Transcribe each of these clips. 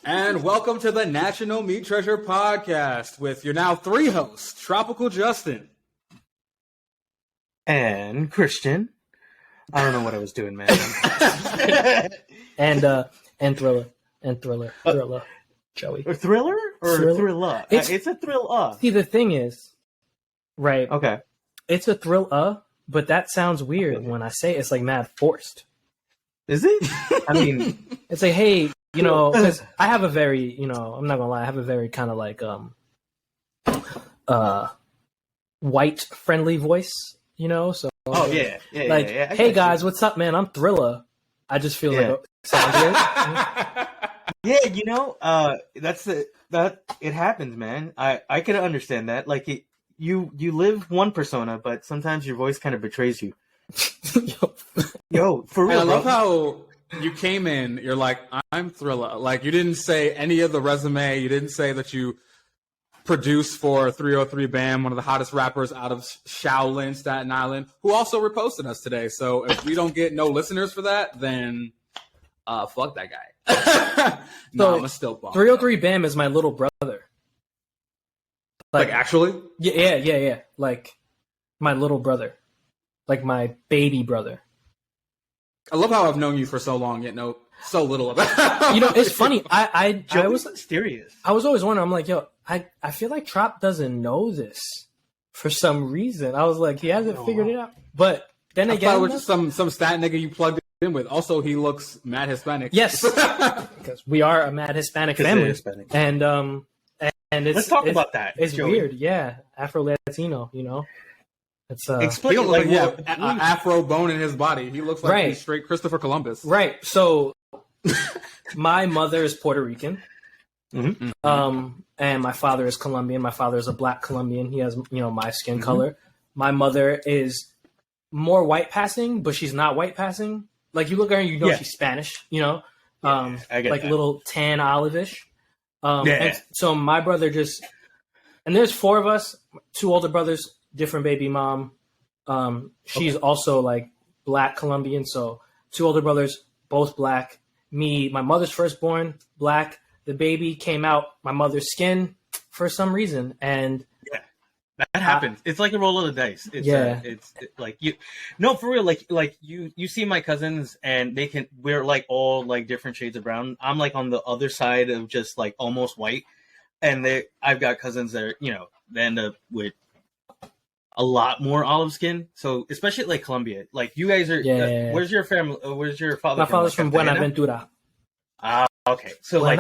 And welcome to the National Meat Treasure Podcast with your now 3 hosts, Tropical Justin. And Christian. I don't know what I was doing, man. and Thrillah. Thrillah. Joey. Or Thriller? Or Thrillah? It's a Thrillah. See, the thing is, right? Okay. It's a Thrillah, but that sounds weird when I say it. It's like mad forced. Is it? I mean, it's like, hey, you know, because I have a very, I'm not gonna lie, I have a very kind of like white friendly voice, so. Oh yeah. Hey guys, what's up, man? I'm Thrillah. I just feel like it sounds good. Yeah, that it happens, man. I can understand that. Like you live one persona, but sometimes your voice kind of betrays you. Yo, for real. I love how you came in. You're like, I'm Thrillah. Like you didn't say any of the resume. You didn't say that you produced for 303 Bam, one of the hottest rappers out of Shaolin, Staten Island, who also reposted us today. So if we don't get no listeners for that, then fuck that guy. No, I'm a still bomb. 303 Bam is my little brother. Like actually? Yeah. Like my little brother. Like my baby brother. I love how I've known you for so long, yet know so little about it's funny. I was mysterious. I was always wondering, I'm like, yo, I feel like Trop doesn't know this for some reason. I was like, he hasn't figured it out. But then again, I thought it was just some stat nigga you plugged in with. Also, he looks mad Hispanic. Yes, because we are a mad Hispanic family. Hispanic. And it's, let's talk about that. It's Joey. weird, yeah. Afro Latino, It's explain like Afro bone in his body. He looks like he's straight Christopher Columbus. Right. So my mother is Puerto Rican. Mm-hmm. And my father is Colombian. My father is a black Colombian. He has, my skin color. My mother is more white passing, but she's not white passing. Like you look at her, and she's Spanish. I get like that. Little tan olive-ish. And so my brother and there's 4 of us, 2 older brothers, different baby mom. She's also like black Colombian. So 2 older brothers, both black. Me, my mother's firstborn, black. The baby came out my mother's skin for some reason, and that happens. It's like a roll of the dice. It's like you. No, for real. Like you see my cousins, and we're like all like different shades of brown. I'm like on the other side of just like almost white, and I've got cousins that they end up with a lot more olive skin. So especially like Colombia, like you guys are. Where's your family? Where's your father? My father's from Buenaventura. Okay. So like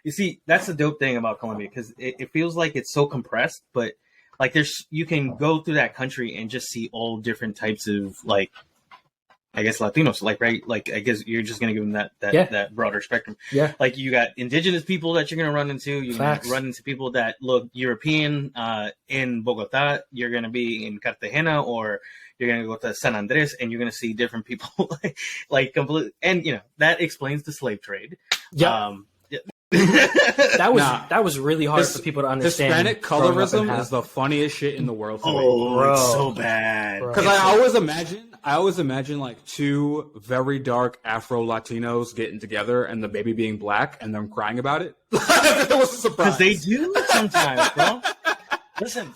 you see, that's the dope thing about Colombia, because it feels like it's so compressed, but like you can go through that country and just see all different types of like, I guess Latinos, like, right? Like, I guess you're just going to give them that broader spectrum. Yeah. Like you got indigenous people that you're going to run into. You're going to run into people that look European, in Bogota. You're going to be in Cartagena, or you're going to go to San Andres, and you're going to see different people like completely. And, that explains the slave trade. Yeah. That was really hard for people to understand. Hispanic colorism is the funniest shit in the world. It's so bad. Because I always imagine like 2 very dark Afro Latinos getting together and the baby being black and them crying about it. It was a surprise. Because they do sometimes, bro. Listen,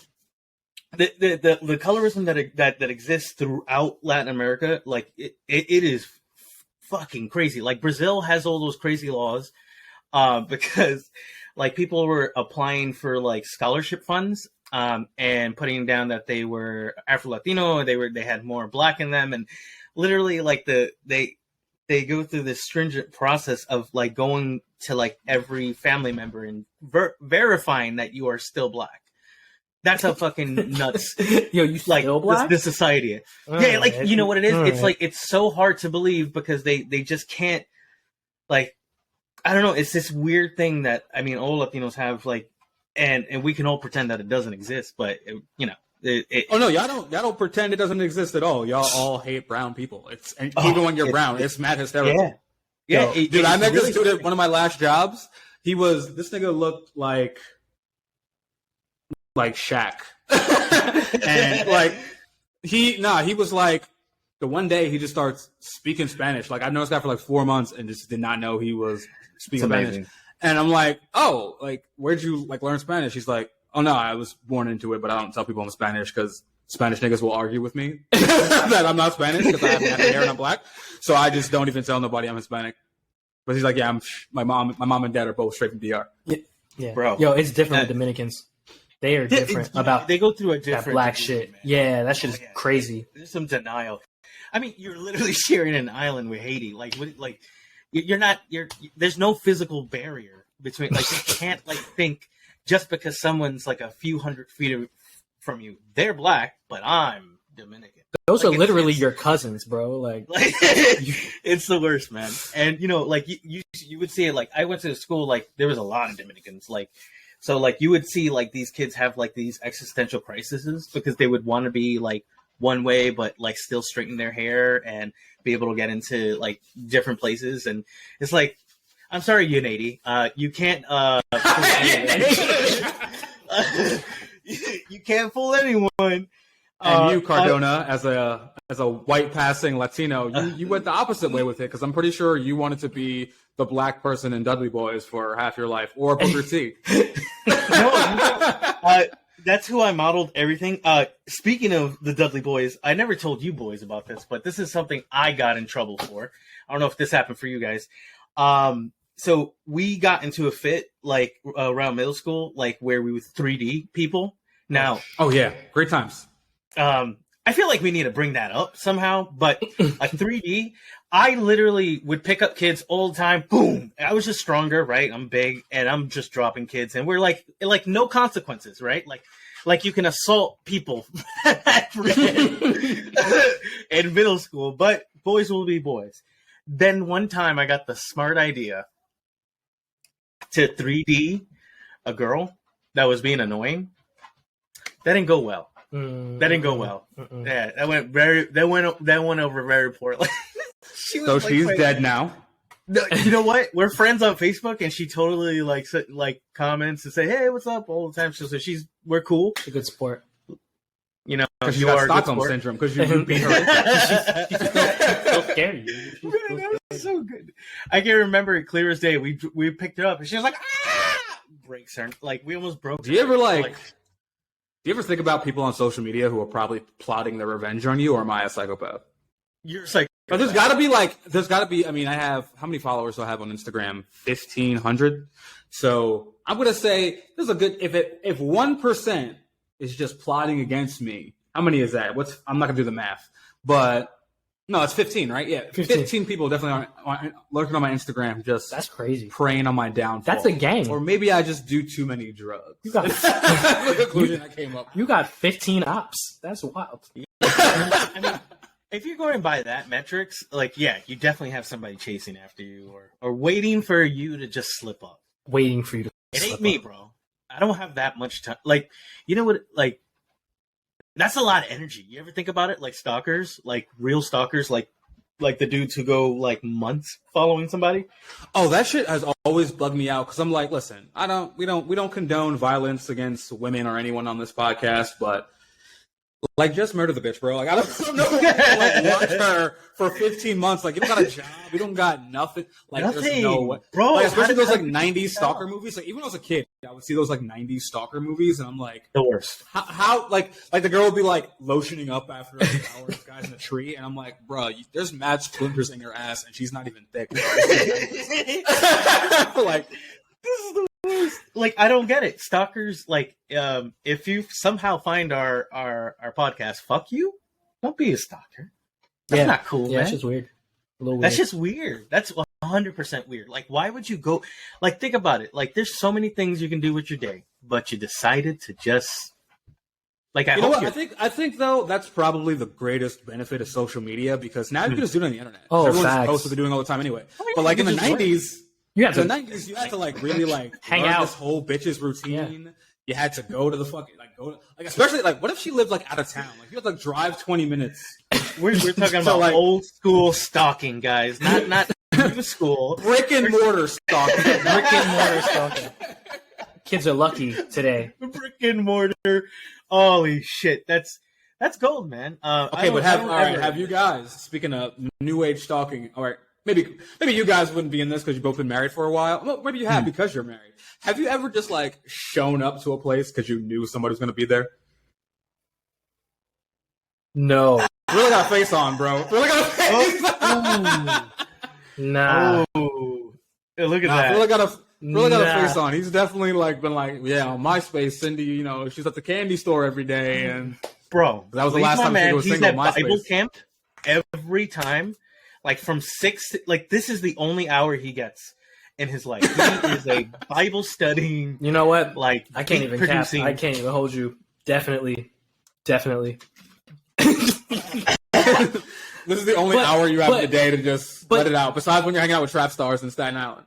the colorism that exists throughout Latin America, like it is fucking crazy. Like Brazil has all those crazy laws. Because like people were applying for like scholarship funds, and putting down that they were Afro-Latino, they had more black in them, and literally like they go through this stringent process of like going to like every family member and verifying that you are still black. That's how fucking nuts. Yo, you like still black? This society. Yeah, like you know what it is? It's like it's so hard to believe because they just can't, like, I don't know. It's this weird thing that, I mean, all Latinos have, like, and we can all pretend that it doesn't exist, but oh no, y'all don't pretend it doesn't exist at all. Y'all all hate brown people. Even when you're brown, it's mad hysterical. Yeah. Dude, I met this dude at one of my last jobs. This nigga looked like Shaq. And like he was like the one day he just starts speaking Spanish. Like, I've known this guy for like 4 months and just did not know he was speaking Spanish. And I'm like, oh, like, where'd you like learn Spanish? He's like, oh no, I was born into it, but I don't tell people I'm Spanish because Spanish niggas will argue with me that I'm not Spanish because I have hair and I'm black. So I just don't even tell nobody I'm Hispanic. But he's like, yeah, my mom and dad are both straight from DR. Yeah, bro. Yo, it's different with Dominicans. They are different about they go through a different that black shit. Man. Yeah, that shit is crazy. There's some denial. I mean, you're literally sharing an island with Haiti. Like you're not. There's no physical barrier between. Like, you can't like think just because someone's like a few hundred feet from you, they're black, but I'm Dominican. Those are literally your cousins, bro. Like it's the worst, man. And like you would see it. Like, I went to school. Like, there was a lot of Dominicans. Like, so like you would see like these kids have like these existential crises because they would want to be like one way, but like still straighten their hair and be able to get into like different places. And it's like, I'm sorry, Unity, you can't. You can't fool anyone. And you, Cardona, as a white passing Latino, you went the opposite way with it because I'm pretty sure you wanted to be the black person in Dudley Boys for half your life, or Booker T. That's who I modeled everything. Speaking of the Dudley Boys, I never told you boys about this, but this is something I got in trouble for. I don't know if this happened for you guys. So we got into a fit like around middle school, like where we were 3D people. Now, oh yeah, great times. I feel like we need to bring that up somehow, but like 3D, I literally would pick up kids all the time. Boom. I was just stronger, right? I'm big and I'm just dropping kids and we're like no consequences, right? Like you can assault people in middle school, but boys will be boys. Then one time I got the smart idea to 3D a girl that was being annoying. That didn't go well. That didn't go well. Yeah, that went over very poorly. She's dead now. No, you know what? We're friends on Facebook, and she totally like comments and say, "Hey, what's up?" all the time. So we're cool. It's a good sport. You know, because you got Stockholm syndrome because you beat her. She's so scary. That was so good. I can remember it clear as day. We picked her up, and she was like, "Ah!" Breaks her. Like, we almost broke. Do you ever think about people on social media who are probably plotting their revenge on you, or am I a psychopath? You're a psychopath. But there's got to be, I mean, I have, how many followers do I have on Instagram? 1,500. So I'm going to say there's a good, if 1% is just plotting against me, how many is that? I'm not going to do the math, but no, it's 15, right? Yeah. 15 people definitely aren't lurking on my Instagram. That's crazy. Preying on my downfall. That's a gang. Or maybe I just do too many drugs. You got the conclusion I came up with. You got 15 ops. That's wild. I mean, if you're going by that metrics, like, yeah, you definitely have somebody chasing after you or waiting for you to just slip up. Waiting for you to It ain't me, bro. I don't have that much time. Like, you know what? Like, that's a lot of energy. You ever think about it? Like stalkers, like real stalkers, like the dudes who go like months following somebody. Oh, that shit has always bugged me out because I'm like, listen, we don't condone violence against women or anyone on this podcast, but like, just murder the bitch, bro. Like, I don't know, like, watch her for 15 months. Like, you don't got a job, you don't got nothing. Like, there's no way, bro. Like, especially those like 90s stalker movies. Like, even when I was a kid, I would see those like 90s stalker movies, and I'm like, the worst. How like the girl would be like lotioning up after an hour, this guy's in a tree, and I'm like, bro, there's mad splinters in your ass, and she's not even thick. Like, this is the worst. Like, I don't get it. Stalkers, like, if you somehow find our podcast, fuck you. Don't be a stalker. That's not cool, man. That's just weird. A little weird. That's just weird. That's 100% weird. Like, why would you go? Like, think about it. Like, there's so many things you can do with your day, but you decided to just. Like, I think though that's probably the greatest benefit of social media because now you can just do it on the internet. Oh, everyone's facts. supposed to be doing it all the time anyway. But like in the 90s. You had to like really like hang learn out this whole bitch's routine. Yeah. You had to go to the fucking especially like what if she lived like out of town? Like you had to like drive 20 minutes. We're talking about like, old school stalking, guys, not new school. Brick and mortar stalking. Brick and mortar stalking. Kids are lucky today. Brick and mortar. Holy shit, that's That's gold, man. Okay, but have you guys, speaking of new age stalking, all right, maybe you guys wouldn't be in this because you've both been married for a while. Well, maybe you have because you're married. Have you ever just like shown up to a place because you knew somebody was going to be there? No. Really got a face on, bro. Really got a face on. Nah. Oh, look at that. Really got a face on. He's definitely like been like, yeah, on MySpace, Cindy, you know, she's at the candy store every day, and bro, that was the last time she was single. He's at Bible camp every time, like from 6. Like this is the only hour he gets in his life. He is a Bible studying. You know what? Like I can't even producing. I can't even hold you. Definitely. This is the only hour you have in the day to just let it out. Besides when you're hanging out with trap stars in Staten Island.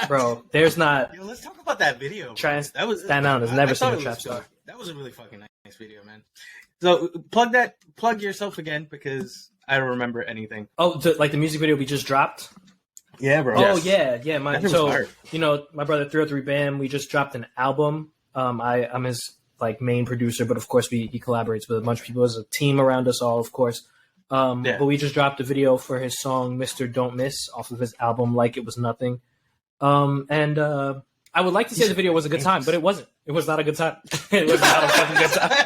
Bro, there's not. Yo, let's talk about that video. That was Staten Island has never seen a trap star. That was a really fucking nice video, man. So plug yourself again because I don't remember anything. Oh, like the music video we just dropped. Yeah, bro. Oh yeah. So you know, my brother 303 Bam, we just dropped an album. I'm his like main producer, but of course he collaborates with a bunch of people as a team around us all, of course. But we just dropped a video for his song "Mr. Don't Miss" off of his album "Like It Was Nothing." I would like to say the video was a good time, but it wasn't. It was not a good time. It was not a fucking good time.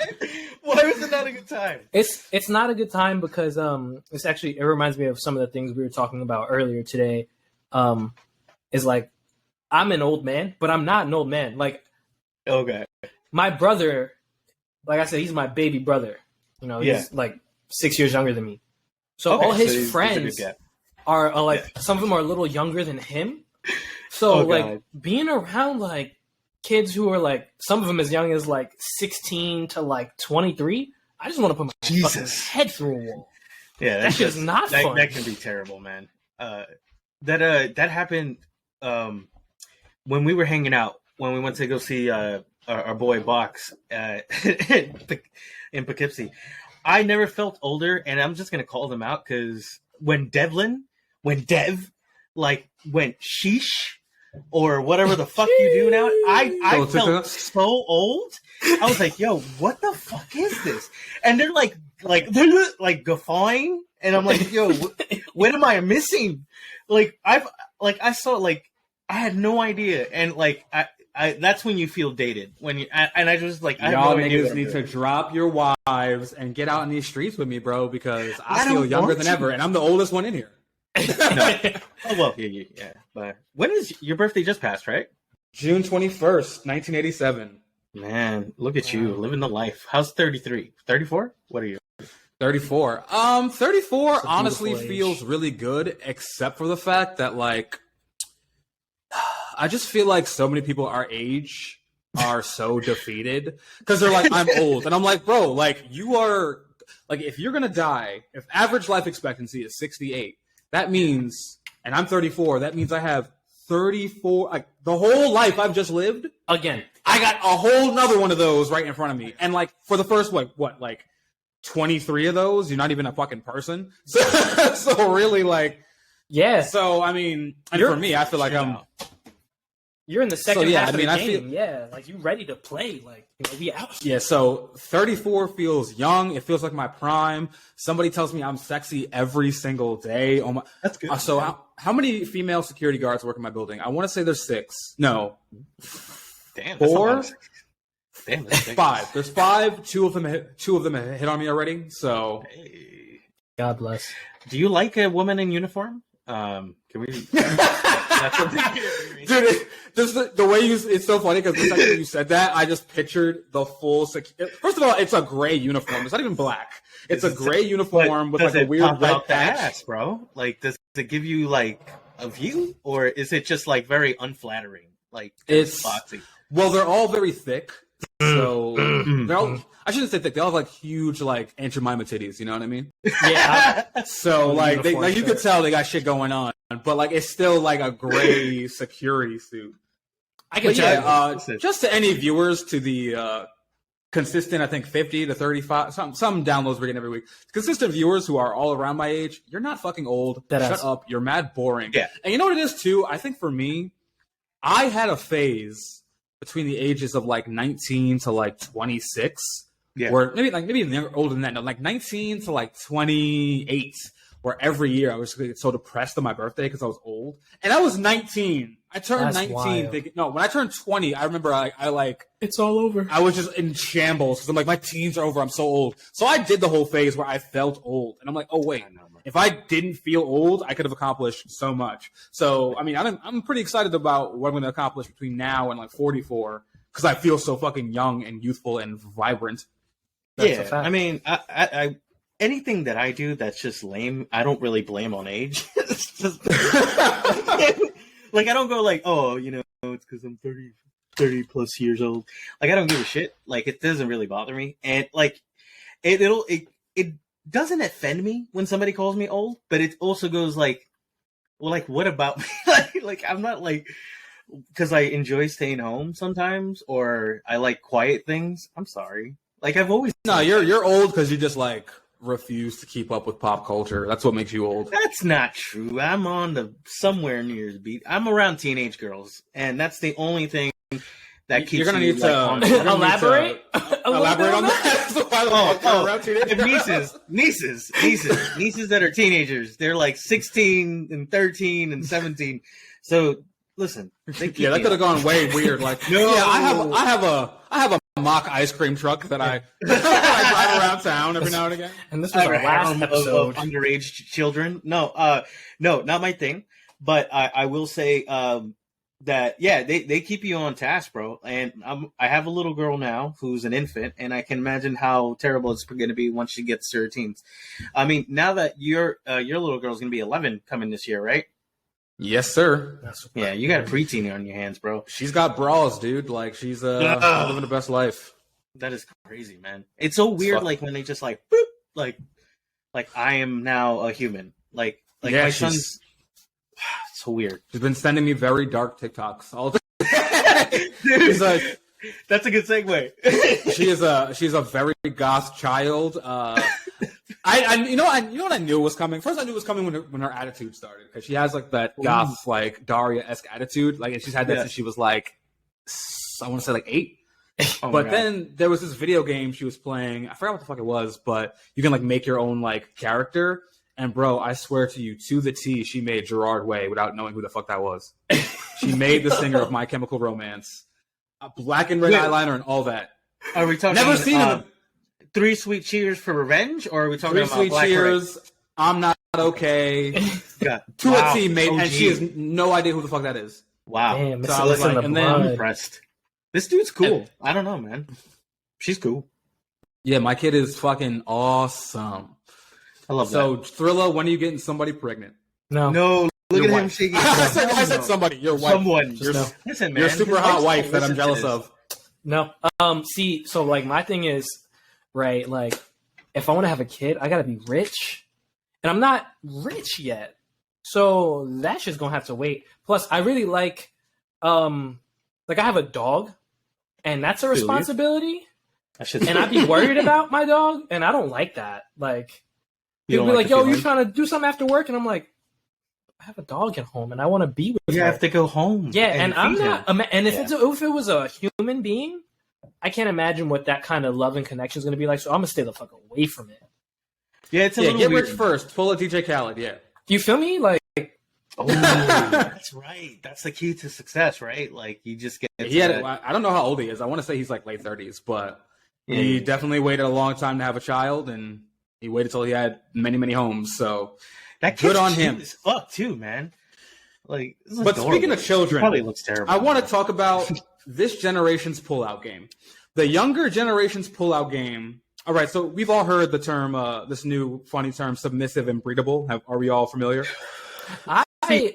Why was it not a good time? It's not a good time because it reminds me of some of the things we were talking about earlier today. Is like I'm an old man, but I'm not an old man. Like, okay, my brother, like I said, he's my baby brother. You know, he's like 6 years younger than me. So all his friends are like some of them are a little younger than him. So being around like kids who are like some of them as young as like 16 to like 23, I just want to put my fucking head through a wall. Yeah, that's just not fun. That can be terrible, man. That happened when we were hanging out when we went to go see our boy Box in Poughkeepsie. I never felt older, and I'm just gonna call them out because when Dev like went sheesh or whatever the fuck you do now, I felt so old. I was like, yo, what the fuck is this? And they're like guffawing, and I'm like, yo, what am I missing? I saw I had no idea, and that's when you feel dated. I just like y'all niggas need to drop your wives and get out in these streets with me, bro, because I feel younger than ever, and I'm the oldest one in here. No. Oh well, yeah. But when is your birthday? Just passed, right? June 21st, 1987. Man, look at you living the life. How's 33? 34? What are you? 34. 34 honestly feels really good, except for the fact that like I just feel like so many people our age are so defeated because they're like, I'm old, and I'm like, bro, like you are like if you're gonna die, if average life expectancy is 68. That means, and I'm 34, that means I have 34, like the whole life I've just lived. Again, I got a whole nother one of those right in front of me. And like for the first, like 23 of those, you're not even a fucking person. So really like, yeah. So, I mean, and for me, I feel like you're in the second half of the game. Like you ready to play. Like, you know, we out. Yeah, so 34 feels young. It feels like my prime. Somebody tells me I'm sexy every single day. Oh my, that's good. So how many female security guards work in my building? I want to say there's 6. No. Damn. 4? Damn, that's 5. There's 5. Two of them have hit on me already. So. Hey. God bless. Do you like a woman in uniform? Can we? Dude, the way it's so funny because the second you said that, I just pictured the full. First of all, it's a gray uniform. It's not even black. It's a gray uniform with like a weird red patch. Ass, bro. Like, does it give you like a view, or is it just like very unflattering? Like it's boxy. Well, they're all very thick. So they're all. I shouldn't say thick. They all have like huge like Aunt Jemima titties. You know what I mean? Yeah. So like you could tell they got shit going on, but like it's still like a gray security suit. I can tell you. Just to any viewers to the consistent, I think 50 to 35, some downloads we're getting every week. Consistent viewers who are all around my age, you're not fucking old. Shut up. You're mad boring. Yeah. And you know what it is too? I think for me, I had a phase between the ages of like 19 to like 26 Yeah. Or maybe younger, older than that. No, like 19 to like 28. Where every year I was so depressed on my birthday because I was old, and I was 19. I turned That's 19. When I turned 20, I remember I like it's all over. I was just in shambles because I'm like, my teens are over. I'm so old. So I did the whole phase where I felt old, and I'm like, oh wait, if I didn't feel old, I could have accomplished so much. So I mean, I'm pretty excited about what I'm going to accomplish between now and like 44 because I feel so fucking young and youthful and vibrant. That's a fact. I mean, I anything that I do that's just lame, I don't really blame on age. It's just, like, I don't go like, oh, you know, it's because I'm 30 plus years old. Like, I don't give a shit. Like, it doesn't really bother me. And, like, it doesn't offend me when somebody calls me old, but it also goes like, well, like, what about me? like, I'm not like, because I enjoy staying home sometimes, or I like quiet things. I'm sorry. Like, I've always... No, you're old because you just, like... refuse to keep up with pop culture. That's what makes you old. That's not true. I'm on the somewhere near the beat. I'm around teenage girls, and that's the only thing that keeps. You're gonna need to elaborate. Elaborate on that. Nieces that are teenagers. They're like 16 and 13 and 17. So listen, that could have gone way weird. Like, no, yeah, I have a mock ice cream truck that I drive around town every now and again. And this was our last episode of underage children. No, not my thing. But I will say that they keep you on task, bro. And I have a little girl now who's an infant, and I can imagine how terrible it's going to be once she gets to her teens. I mean, now that your little girl's going to be 11 coming this year, right? Yes, sir. Yeah, you got a preteen on your hands, bro. She's got bras, dude. Like, she's living the best life. That is crazy, man. It's so weird, like, when they just, like, boop, like I am now a human. Like yeah, my son's... It's so weird. She's been sending me very dark TikToks all the time. Dude, like, that's a good segue. she's a very goth child. You know what I knew was coming. First, I knew it was coming when her attitude started, because she has like that goth, like Daria-esque attitude. Like, and she's had that since she was like, I want to say like 8. Oh, but then there was this video game she was playing. I forgot what the fuck it was, but you can like make your own like character. And bro, I swear to you, to the T, she made Gerard Way without knowing who the fuck that was. She made the singer of My Chemical Romance, a black and red eyeliner, and all that. Are we talking? Never seen him. 3 Sweet Cheers for Revenge, or are we talking 3 about Sweet Black Cheers? Red? I'm not okay. To a T, mate, and she has no idea who the fuck that is. Wow. Damn, so I was like, and then I'm impressed. This dude's cool. I don't know, man. She's cool. Yeah, my kid is fucking awesome. I love that. So, Thrillah, when are you getting somebody pregnant? No. Look at him shaking. I said somebody. Your wife. Someone. Listen, man. Your super hot wife that I'm jealous of. No. See, so like my thing is, right, like if I want to have a kid, I gotta be rich, and I'm not rich yet, so that's just gonna have to wait. Plus, I really like I have a dog, and that's a responsibility, and I'd be worried about my dog, and I don't like that. Like, people be like, "Yo, you trying to do something after work?" And I'm like, I have a dog at home, and I want to be with her. You have to go home. Yeah, and I'm not. And if it was a human being, I can't imagine what that kind of love and connection is going to be like. So I'm gonna stay the fuck away from it. Yeah, it's a little get weird. rich first. Pull a DJ Khaled. Yeah. Do you feel me? Like, oh, that's right. That's the key to success, right? Like, you just get. I don't know how old he is. I want to say he's like late 30s, but he definitely waited a long time to have a child, and he waited till he had many, many homes. So that good on him. Fuck too, man. Like, but speaking of children, probably looks terrible. I want to talk about this generation's pullout game. The younger generation's pullout game. All right, so we've all heard the term, this new funny term, submissive and breedable. Are we all familiar? I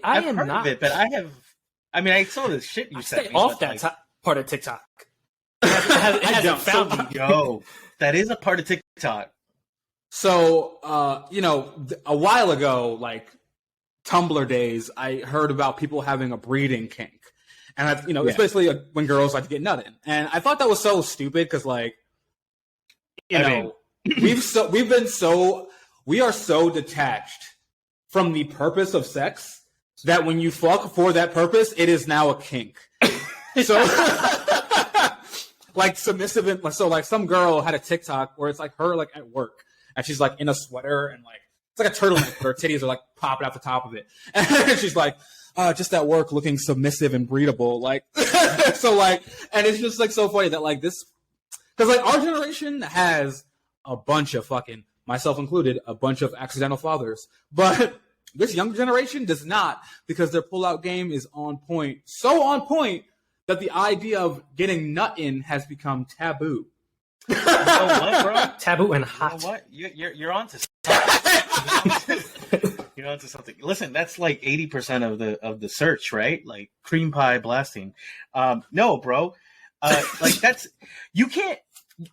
am heard not. of it, but I have. I mean, I saw this shit you sent me. Off that part of TikTok. It hasn't found me. Yo, that is a part of TikTok. So, a while ago, like Tumblr days, I heard about people having a breeding kink. And, it's basically when girls like to get nutted. And I thought that was so stupid because, like, we are so detached from the purpose of sex that when you fuck for that purpose, it is now a kink. So, like submissive and so like some girl had a TikTok where it's like her like at work and she's like in a sweater and like it's like a turtleneck, but her titties are like popping out the top of it, and she's like just at work looking submissive and breedable, like so like, and it's just like so funny that like this because like our generation has a bunch of fucking, myself included, a bunch of accidental fathers, but this younger generation does not, because their pullout game is on point, so on point that the idea of getting nut in has become taboo. You know what, bro? Taboo and hot. You know what? You're onto something. You're onto something. Listen, that's like 80% of the search, right? Like cream pie blasting. No, bro. Like that's you can't.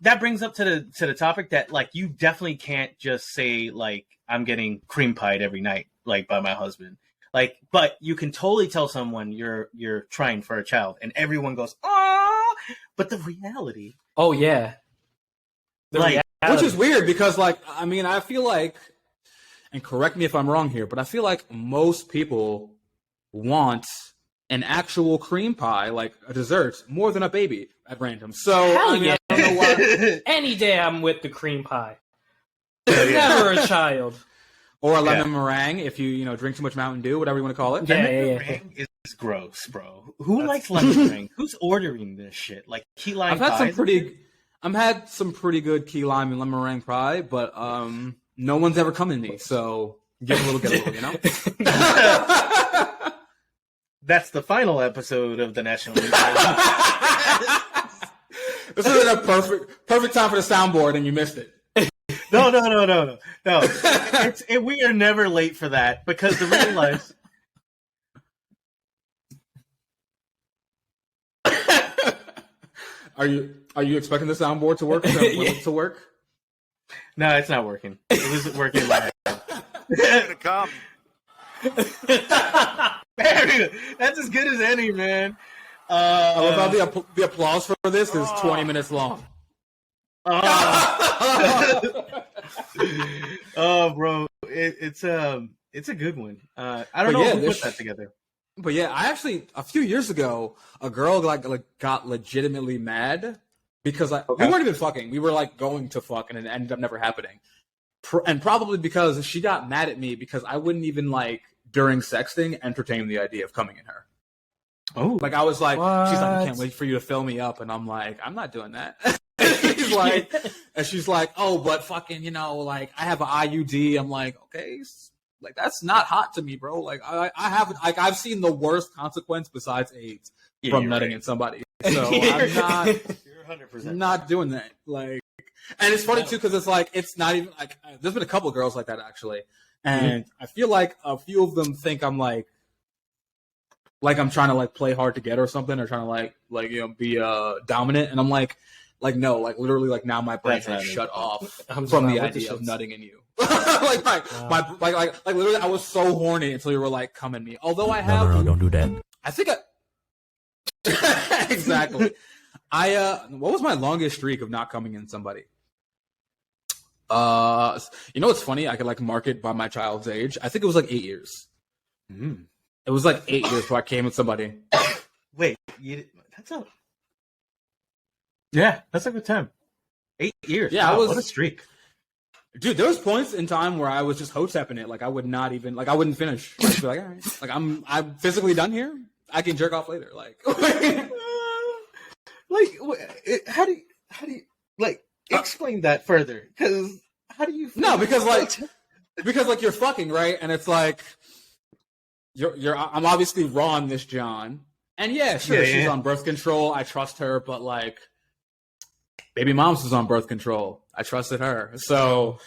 That brings up to the topic that like you definitely can't just say like I'm getting cream pied every night like by my husband. Like, but you can totally tell someone you're trying for a child, and everyone goes, "Oh!" But the reality, oh yeah, like, which is weird because, like, I mean, I feel like, and correct me if I'm wrong here, but I feel like most people want an actual cream pie, like a dessert, more than a baby at random. So, hell I mean, yeah. I don't know why. Any day I'm with the cream pie. Never a child. Or a lemon meringue if you drink too much Mountain Dew, whatever you want to call it. Yeah, meringue is gross, bro. Who likes lemon meringue? Who's ordering this shit? Like key lime I've had pies? some pretty good key lime and lemon meringue pie, but no one's ever come in me, so get a little, you know? That's the final episode of the National News. This is a perfect time for the soundboard, and you missed it. No. We are never late for that because the real life. Are you expecting the soundboard to work? To work? No, it's not working. It wasn't working live. Come. That's as good as any, man. I love how the applause for this is 20 minutes long. Oh, bro, it's a good one. I don't know who put that together. But yeah, I actually a few years ago, a girl like got legitimately mad because we weren't even fucking. We were like going to fuck, and it ended up never happening. And probably because she got mad at me because I wouldn't even like during sexting entertain the idea of coming in her. Oh, like I was like, she's like, I can't wait for you to fill me up, and I'm like, I'm not doing that. He's like, and she's like, oh, but fucking, like I have an IUD. I'm like, okay, like that's not hot to me, bro. Like I haven't, like I've seen the worst consequence besides AIDS from nutting at somebody. So I'm not, you're 100% not doing that. Like, and it's funny too because it's like it's not even like there's been a couple of girls like that actually, and I feel like a few of them think I'm like I'm trying to like play hard to get or something, or trying to like be dominant, and I'm like no, like literally like now my brain has shut off from the idea of nutting in you. like literally I was so horny until you were like come in me. Although I have No, don't do that. I think exactly. What was my longest streak of not coming in somebody? What's funny? I could like mark it by my child's age. I think it was like 8 years. It was like 8 years before I came with somebody. Wait, that's a good time. 8 years. Yeah, wow, what a streak. Dude, there was points in time where I was just hotepping it. Like I would not even I wouldn't finish. I'd be like, all right, like I'm physically done here. I can jerk off later. Like, how do you like explain that further? Because how do you? No, because like you're fucking right, and it's like I'm obviously raw on this John, and she's on birth control. I trust her, but like. Baby mom's was on birth control. I trusted her. So,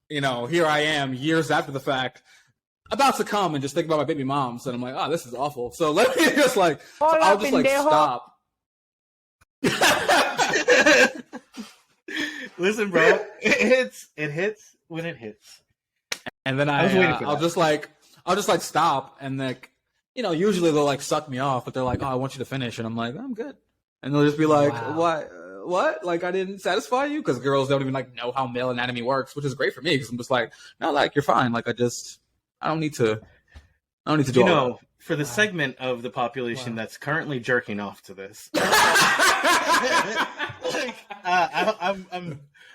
here I am years after the fact, about to come and just think about my baby moms. And I'm like, oh, this is awful. So let me just like, I'll just like stop. Listen, bro, it hits when it hits. And then I'll just like stop. And like, usually they'll like suck me off, but they're like, oh, I want you to finish. And I'm like, I'm good. And they'll just be like, what? Like I didn't satisfy you? Because girls don't even like know how male anatomy works, which is great for me because I'm just like, no, like you're fine. Like I don't need to do all that. for the segment of the population that's currently jerking off to this.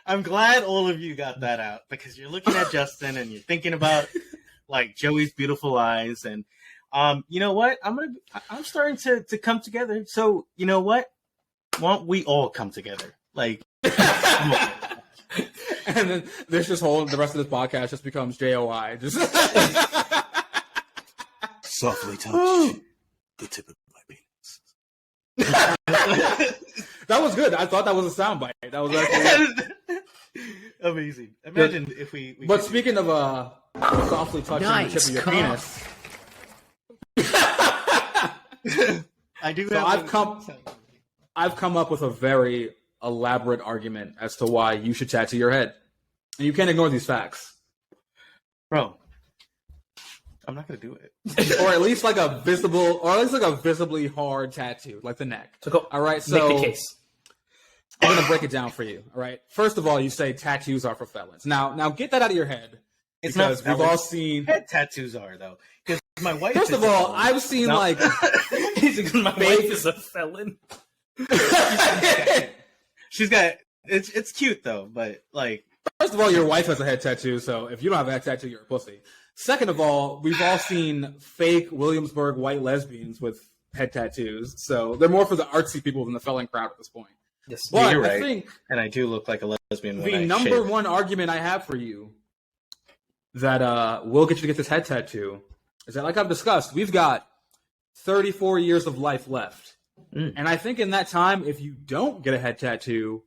I'm glad all of you got that out, because you're looking at Justin and you're thinking about like Joey's beautiful eyes, and you know what? I'm starting to come together. So you know what? Won't we all come together? Like, and then there's this whole the rest of this podcast just becomes JOI. Just Softly touch the tip of my penis. that was good. I thought that was a soundbite. That was actually amazing. Imagine if we But speaking of softly touching the tip of your penis, I do. so I've come up with a very elaborate argument as to why you should tattoo your head, and you can't ignore these facts, bro. I'm not gonna do it. or at least like a visibly hard tattoo, like the neck. So go. All right, so Make the case. I'm gonna break it down for you. All right. First of all, you say tattoos are for felons. Now get that out of your head. It's not. We've all seen head tattoos are though. Because my wife. First of all, I've seen like my wife is a felon. She's got. It's cute though, but like. First of all, your wife has a head tattoo, so if you don't have a head tattoo, you're a pussy. Second of all, we've all seen fake Williamsburg white lesbians with head tattoos, so they're more for the artsy people than the felon crowd at this point. Yes, but you're right. I think and I do look like a lesbian. The number one argument I have for you that will get you to get this head tattoo is that, like I've discussed, we've got 34 years of life left. And I think in that time, if you don't get a head tattoo,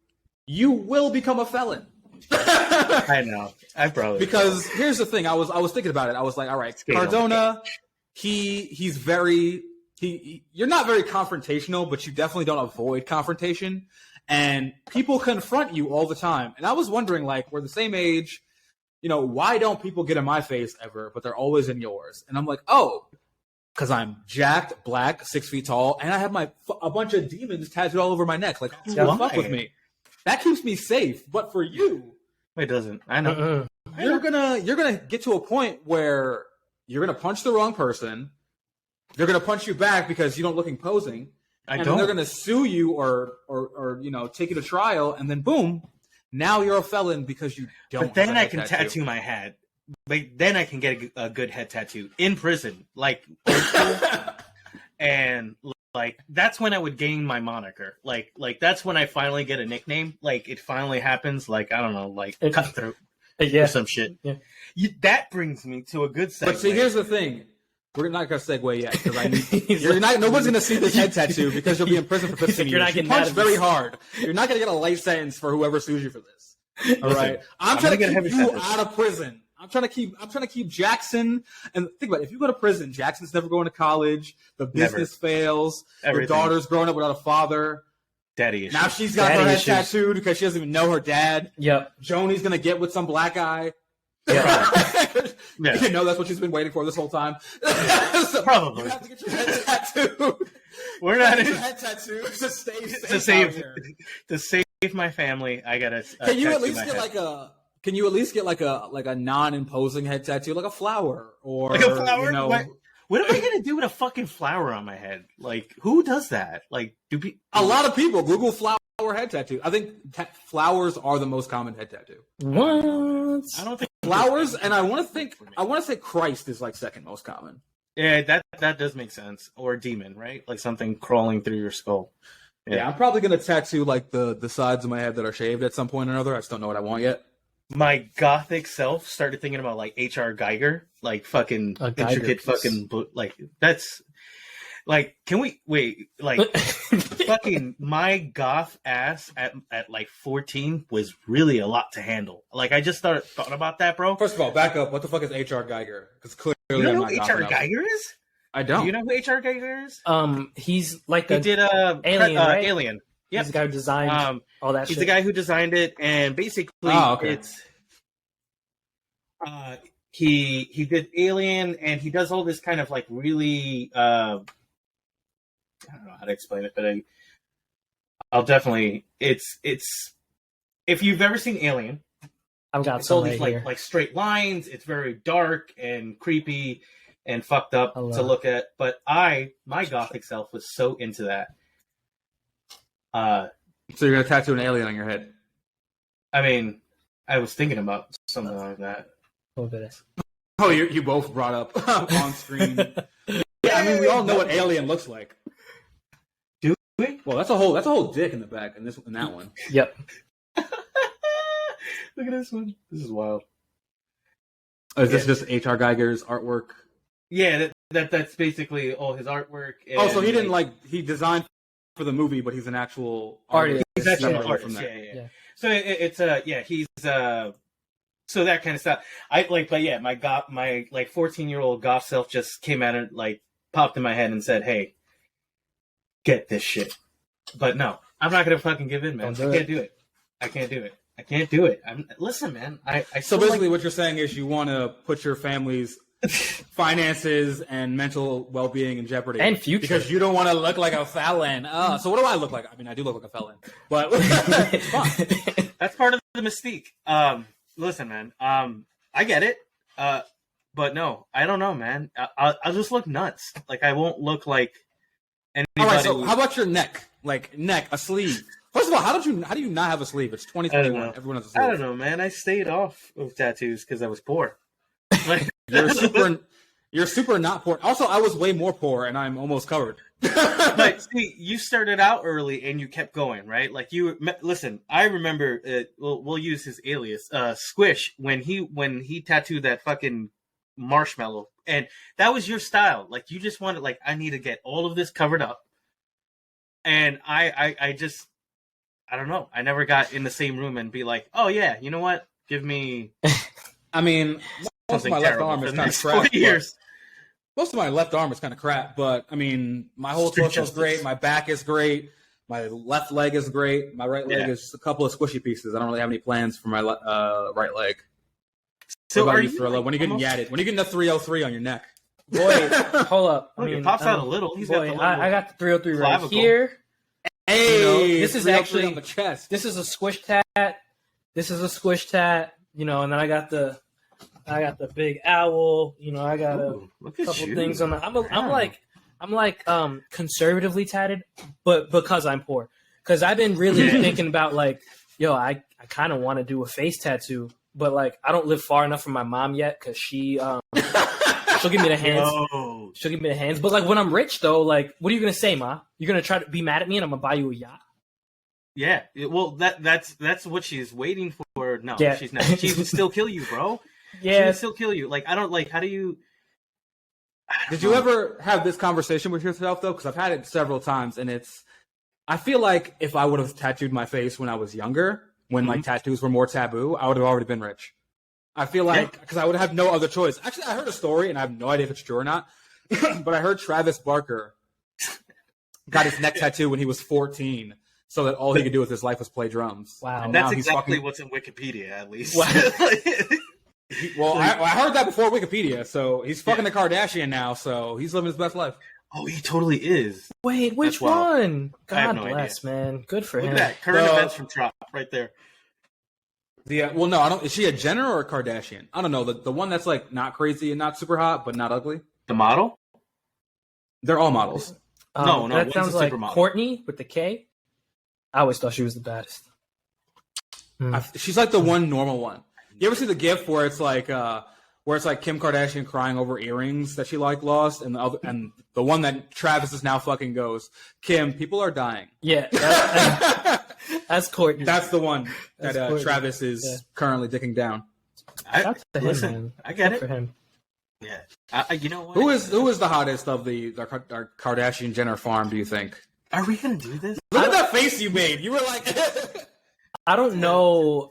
you will become a felon. I know. I probably because here's the thing. I was thinking about it. I was like, all right, Cardona, he's very you're not very confrontational, but you definitely don't avoid confrontation. And people confront you all the time. And I was wondering, like, we're the same age, you know, why don't people get in my face ever, but they're always in yours? And I'm like, oh, because I'm jacked, black, 6 feet tall, and I have a bunch of demons tattooed all over my neck. Like, fuck with me. That keeps me safe. But for you, it doesn't. I know. You're gonna get to a point where you're gonna punch the wrong person. They're gonna punch you back because you don't look imposing. And they're gonna sue you or you know, take you to trial, and then boom, now you're a felon because you don't. But then I can tattoo my head. But then I can get a good head tattoo in prison, like, and like that's when I would gain my moniker. Like that's when I finally get a nickname. Like it finally happens. Like I don't know, like Cutthroat or some shit. Yeah, that brings me to a good segue. But see, here's the thing. We're not gonna segue yet because nobody's gonna see this head tattoo because you'll be in prison for 15 years. You punch very hard. You're not gonna get a life sentence for whoever sues you for this. All right, I'm trying to keep you out of prison. I'm trying to keep Jackson. And think about it, if you go to prison, Jackson's never going to college. The business fails. Your daughter's growing up without a father. Daddy issues. Now she's got her head tattooed because she doesn't even know her dad. Yep. Joni's gonna get with some black guy. Yeah. You know that's what she's been waiting for this whole time. So probably. You have to get your head tattooed. We're not your head tattooed to stay to save my family. I gotta. Can you at least get Can you at least get like a non-imposing head tattoo, like a flower or like a flower? You know, what am I gonna do with a fucking flower on my head? Like, who does that? Like, a lot of people Google flower head tattoo. I think flowers are the most common head tattoo. What? I don't think flowers, and I want to say Christ is like second most common. Yeah, that does make sense. Or demon, right? Like something crawling through your skull. Yeah, I'm probably gonna tattoo like the sides of my head that are shaved at some point or another. I just don't know what I want yet. My gothic self started thinking about like H.R. Geiger, like fucking intricate fucking like that's like can we wait like fucking my goth ass at like 14 was really a lot to handle. Like I just thought about that, bro. First of all, back up. What the fuck is H.R. Geiger? Because clearly you know who H.R. Geiger is? I don't. Do you know who H.R. Geiger is? He's like he did Alien, right? Alien. Yep. He's the guy who designed all that shit. He's the guy who designed it, and basically it's he did Alien, and he does all this kind of like really I don't know how to explain it, but I'll definitely it's if you've ever seen Alien, I've got it's all some these right here. like straight lines. It's very dark and creepy, and fucked up Hello. to look at. But my gothic self was so into that. So you're gonna tattoo an alien on your head? I mean, I was thinking about something like that. Oh, you both brought up on screen. Yeah, I mean, we all know what alien looks like. Do we? Well, that's a whole dick in the back in that one. Yep. Look at this one. This is wild. Is this just H.R. Geiger's artwork? Yeah, that's basically all his artwork. And, So he didn't he designed for the movie, but he's an actual Artist. He's actually an Separate artist. from that. Yeah. So he's so that kind of stuff. My 14-year-old goth self just came at it, popped in my head and said, "Hey, get this shit." But no, I'm not gonna fucking give in, man. I can't do it. Listen, man. So basically, what you're saying is you want to put your family's finances and mental well-being in jeopardy, and future, because you don't want to look like a felon. So what do I look like? I mean, I do look like a felon, but it's fun. That's part of the mystique. Listen, man. I get it. But no, I don't know, man. I'll just look nuts. I won't look like anybody. All right. So how about your neck? A sleeve. First of all, how do you not have a sleeve? It's 2021. Everyone has a sleeve. I don't know, man. I stayed off of tattoos because I was poor. You're super not poor. Also, I was way more poor, and I'm almost covered. But see, you started out early and you kept going, right? Listen. I remember. We'll use his alias, Squish, when he tattooed that fucking marshmallow, and that was your style. You just wanted, I need to get all of this covered up, and I just. I don't know. I never got in the same room and be like, "Oh yeah, you know what? Give me." I mean, most of my left arm is kind of crap. Most of my left arm is kind of crap, but I mean, my whole torso is great. My back is great. My left leg is great. My right leg is a couple of squishy pieces. I don't really have any plans for my right leg. So what about are you, you Thrillah? When are you getting yatted? When are you getting the 303 on your neck? Boy, hold up. It pops out a little. He's got the little I got the 303 right clavicle. here. Hey, this is 303 actually on the chest. This is a squish tat. This is a squish tat. And then I got the big owl. I got a couple things on the. I'm like conservatively tatted, but because I'm poor. Because I've been really thinking about I kind of want to do a face tattoo, but I don't live far enough from my mom yet because she'll give me the hands. No. She'll give me the hands. But when I'm rich though, what are you gonna say, Ma? You're gonna try to be mad at me and I'm gonna buy you a yacht? Yeah. Well, that's what she's waiting for. No, Yeah. she's not. She would still kill you, bro. Yeah. She would still kill you. I don't how do you? Did you ever have this conversation with yourself though? Because I've had it several times, and I feel like if I would have tattooed my face when I was younger, when tattoos were more taboo, I would have already been rich. I feel like because I would have no other choice. Actually, I heard a story, and I have no idea if it's true or not, but I heard Travis Barker got his neck tattoo when he was 14, so that all he could do with his life was play drums. Wow. And that's exactly what's in Wikipedia, at least. I heard that before Wikipedia, so he's fucking a Kardashian now, so he's living his best life. Oh, he totally is. Wait, which one? God no bless, man. Good for him. Look at that. Current events from Trop right there. Well, no, I don't. Is she a Jenner or a Kardashian? I don't know. The one that's not crazy and not super hot, but not ugly. The model? They're all models. No, that sounds like Courtney with the K. I always thought she was the baddest. She's the one normal one. You ever see the GIF where it's Kim Kardashian crying over earrings that she lost, and the one that Travis is now fucking goes, Kim, people are dying. Yeah, that's Courtney. That's the one that Travis is currently dicking down. Listen, I get it. For him. Yeah, you know what? Who is the hottest of our Kardashian Jenner farm? Do you think? Are we gonna do this? Look at that face you made. You were like, I don't know.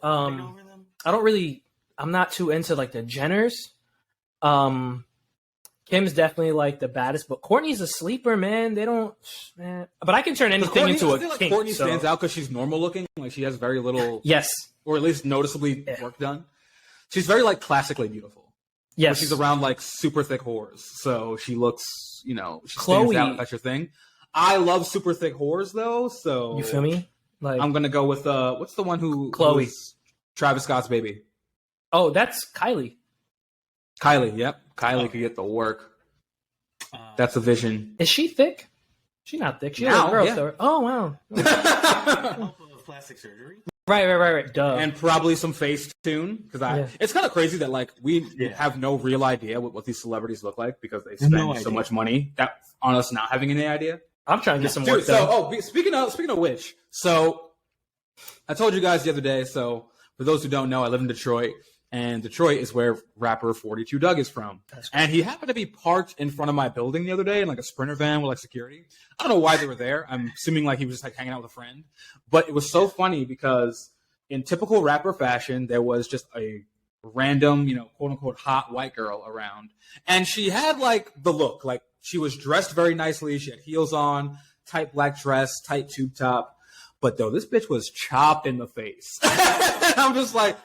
I don't really. I'm not too into the Jenners. Kim's definitely the baddest, but Courtney's a sleeper, man. They don't, man. But I can turn anything into a kink. Courtney stands out because she's normal looking. She has very little, yes, or at least noticeably work done. She's very classically beautiful. Yes, but she's around super thick whores, so she looks, she Chloe, stands out. If that's your thing. I love super thick whores though, so you feel me? I'm gonna go with what's the one who Chloe, Travis Scott's baby. Oh, that's Kylie. Kylie, yep. Kylie could get the work. That's a vision. Is she thick? She's not thick. She's Now, a girl. yeah. So, oh wow. Of plastic surgery. Right. Duh. And probably some Facetune, because it's kind of crazy that like we have no real idea what these celebrities look like because they spend so much money on us not having any idea. I'm trying to get some work done. So, speaking of which, so I told you guys the other day. So for those who don't know, I live in Detroit, and Detroit is where rapper 42 Doug is from. And he happened to be parked in front of my building the other day in like a Sprinter van with like security. I don't know why they were there. I'm assuming like he was just like hanging out with a friend. But it was so funny because in typical rapper fashion, there was just a random, quote unquote hot white girl around. And she had like the look, like she was dressed very nicely. She had heels on, tight black dress, tight tube top. But though this bitch was chopped in the face. I'm just like,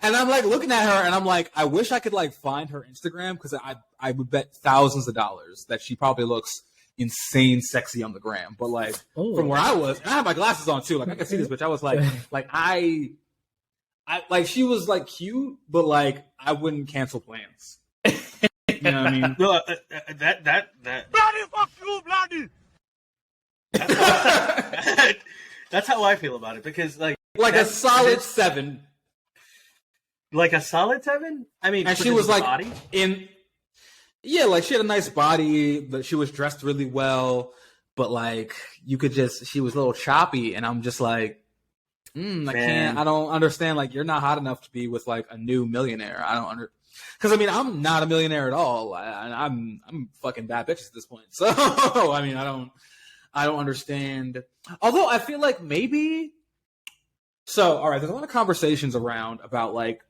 and I'm like looking at her and I'm like, I wish I could like find her Instagram because I would bet thousands of dollars that she probably looks insane sexy on the gram. But like from where I was, and I had my glasses on too. Like I could see this bitch. I was like I like she was like cute, but like I wouldn't cancel plans. You know what I mean? No, that bloody fuck you, bloody. That's how I feel about it because like a solid 7. Like a solid 7? I mean, and she was like body? like she had a nice body, but she was dressed really well. But like you could she was a little choppy, and I'm just like, I don't understand. Like you're not hot enough to be with like a new millionaire. Because I mean I'm not a millionaire at all. I'm fucking bad bitches at this point. So I mean I don't understand. Although I feel like maybe. So all right, there's a lot of conversations around about like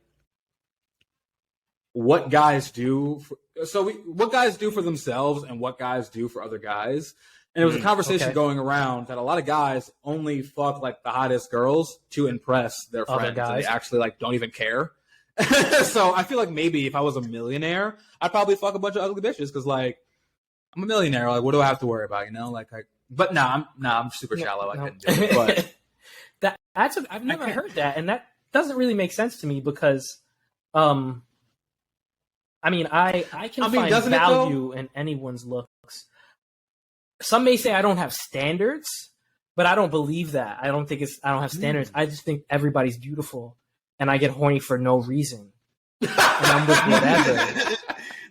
what guys do. What guys do for themselves and what guys do for other guys. And there was a conversation going around that a lot of guys only fuck like the hottest girls to impress their friends. And they actually like don't even care. So I feel like maybe if I was a millionaire, I'd probably fuck a bunch of ugly bitches because like I'm a millionaire. Like what do I have to worry about? But I'm super shallow. I couldn't do it. But I've never heard that, and that doesn't really make sense to me because, I mean, I can find value in anyone's looks. Some may say I don't have standards, but I don't believe that. I don't have standards. I just think everybody's beautiful, and I get horny for no reason. And I'm with whatever.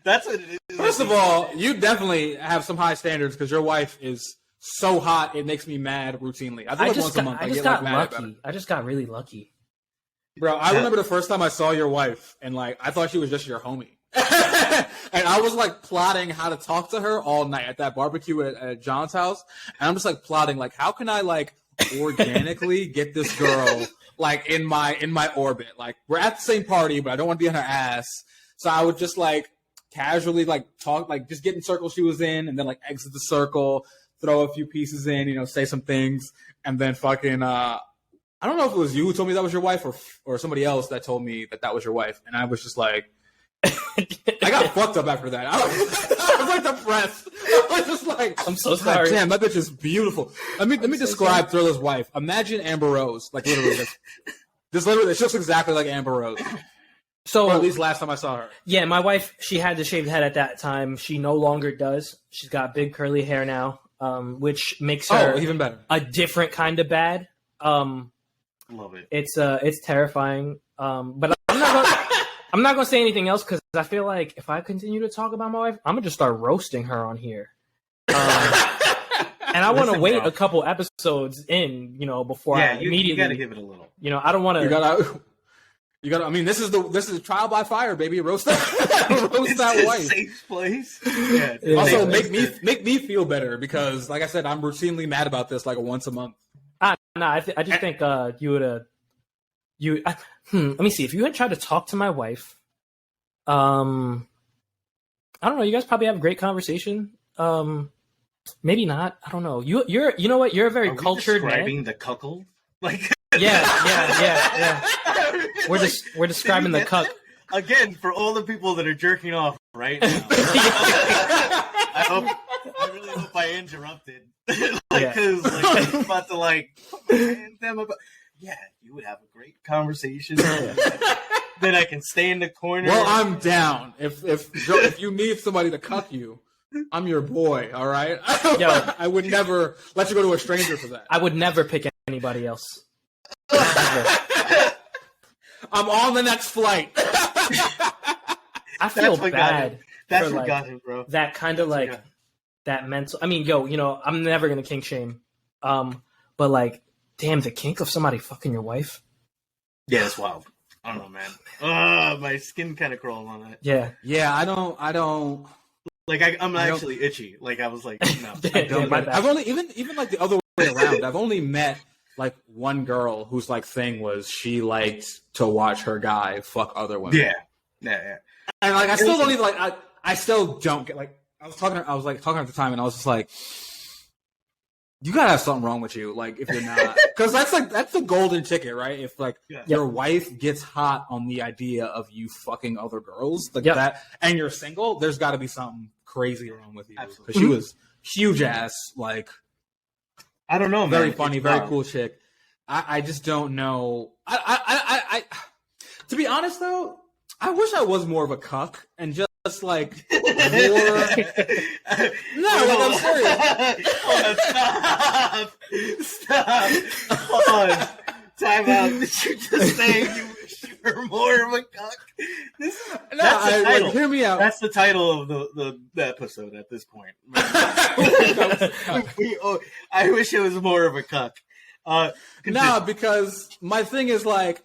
That's what it is. First of all, you definitely have some high standards because your wife is so hot it makes me mad routinely. I think once a month I get like mad about it. I just got really lucky. Bro, I remember the first time I saw your wife and like I thought she was just your homie. And I was like plotting how to talk to her all night at that barbecue at John's house. And I'm just like plotting like how can I like organically get this girl like in my orbit. Like we're at the same party, but I don't want to be on her ass. So I would just like casually like talk, like just get in circles she was in and then like exit the circle, throw a few pieces in, say some things, and then fucking I don't know if it was you who told me that was your wife or somebody else that told me that was your wife. And I was just like I got fucked up after that. I was like depressed. I was just like, I'm so sorry. Damn, that bitch is beautiful. Let me describe Thrillah's wife. Imagine Amber Rose, like literally. Literally, she looks exactly like Amber Rose. So, or at least last time I saw her. Yeah, my wife, she had the shaved head at that time. She no longer does. She's got big curly hair now, which makes her even better. A different kind of bad. Love it. It's terrifying. But I'm not gonna say anything else because I feel like if I continue to talk about my wife, I'm gonna just start roasting her on here. And I want to wait a couple episodes in, before I immediately. You gotta give it a little. I don't want to. You gotta. I mean, this is trial by fire, baby. Roast that wife. Safe place. Yeah. Also, make me feel better because, like I said, I'm routinely mad about this like once a month. I just think you would have. Let me see. If you had tried to talk to my wife, I don't know. You guys probably have a great conversation. Maybe not. I don't know. You know what? You're a very cultured man. Describing the cuckold, like yeah. We're describing the cuck again for all the people that are jerking off right now. I really hope I interrupted, because I'm about to them about. Yeah, you would have a great conversation. Then I can stay in the corner. Well, I'm down. If you need somebody to cuck you, I'm your boy, all right? Yo. I would never let you go to a stranger for that. I would never pick anybody else. I'm on the next flight. I feel bad. That's for, what like, got him, bro. That kind of like that mental. I mean, yo, I'm never gonna kink shame. But like, damn, the kink of somebody fucking your wife. Yeah, it's wild. I don't know, man. My skin kind of crawled on that. Yeah. Yeah, I don't. Like I'm actually itchy. Like I was like, no. I don't. I've only even like the other way around. I've only met like one girl whose like thing was she liked to watch her guy fuck other women. Yeah. And like I still don't even like I still don't get like I was talking at the time and I was just like, you gotta have something wrong with you, like if you're not, because that's the golden ticket, right? If like your wife gets hot on the idea of you fucking other girls like that, and you're single, there's got to be something crazy wrong with you. Because she was huge ass, like I don't know, very man. funny, very cool chick. I just don't know. I to be honest though, I wish I was more of a cuck and just like more. No, like I'm serious. Stop. Hold on. Time out. Did you just say you wish you were more of a cuck? That's the title. Like, hear me out. That's the title of the episode at this point. I wish it was more of a cuck. No, because my thing is like,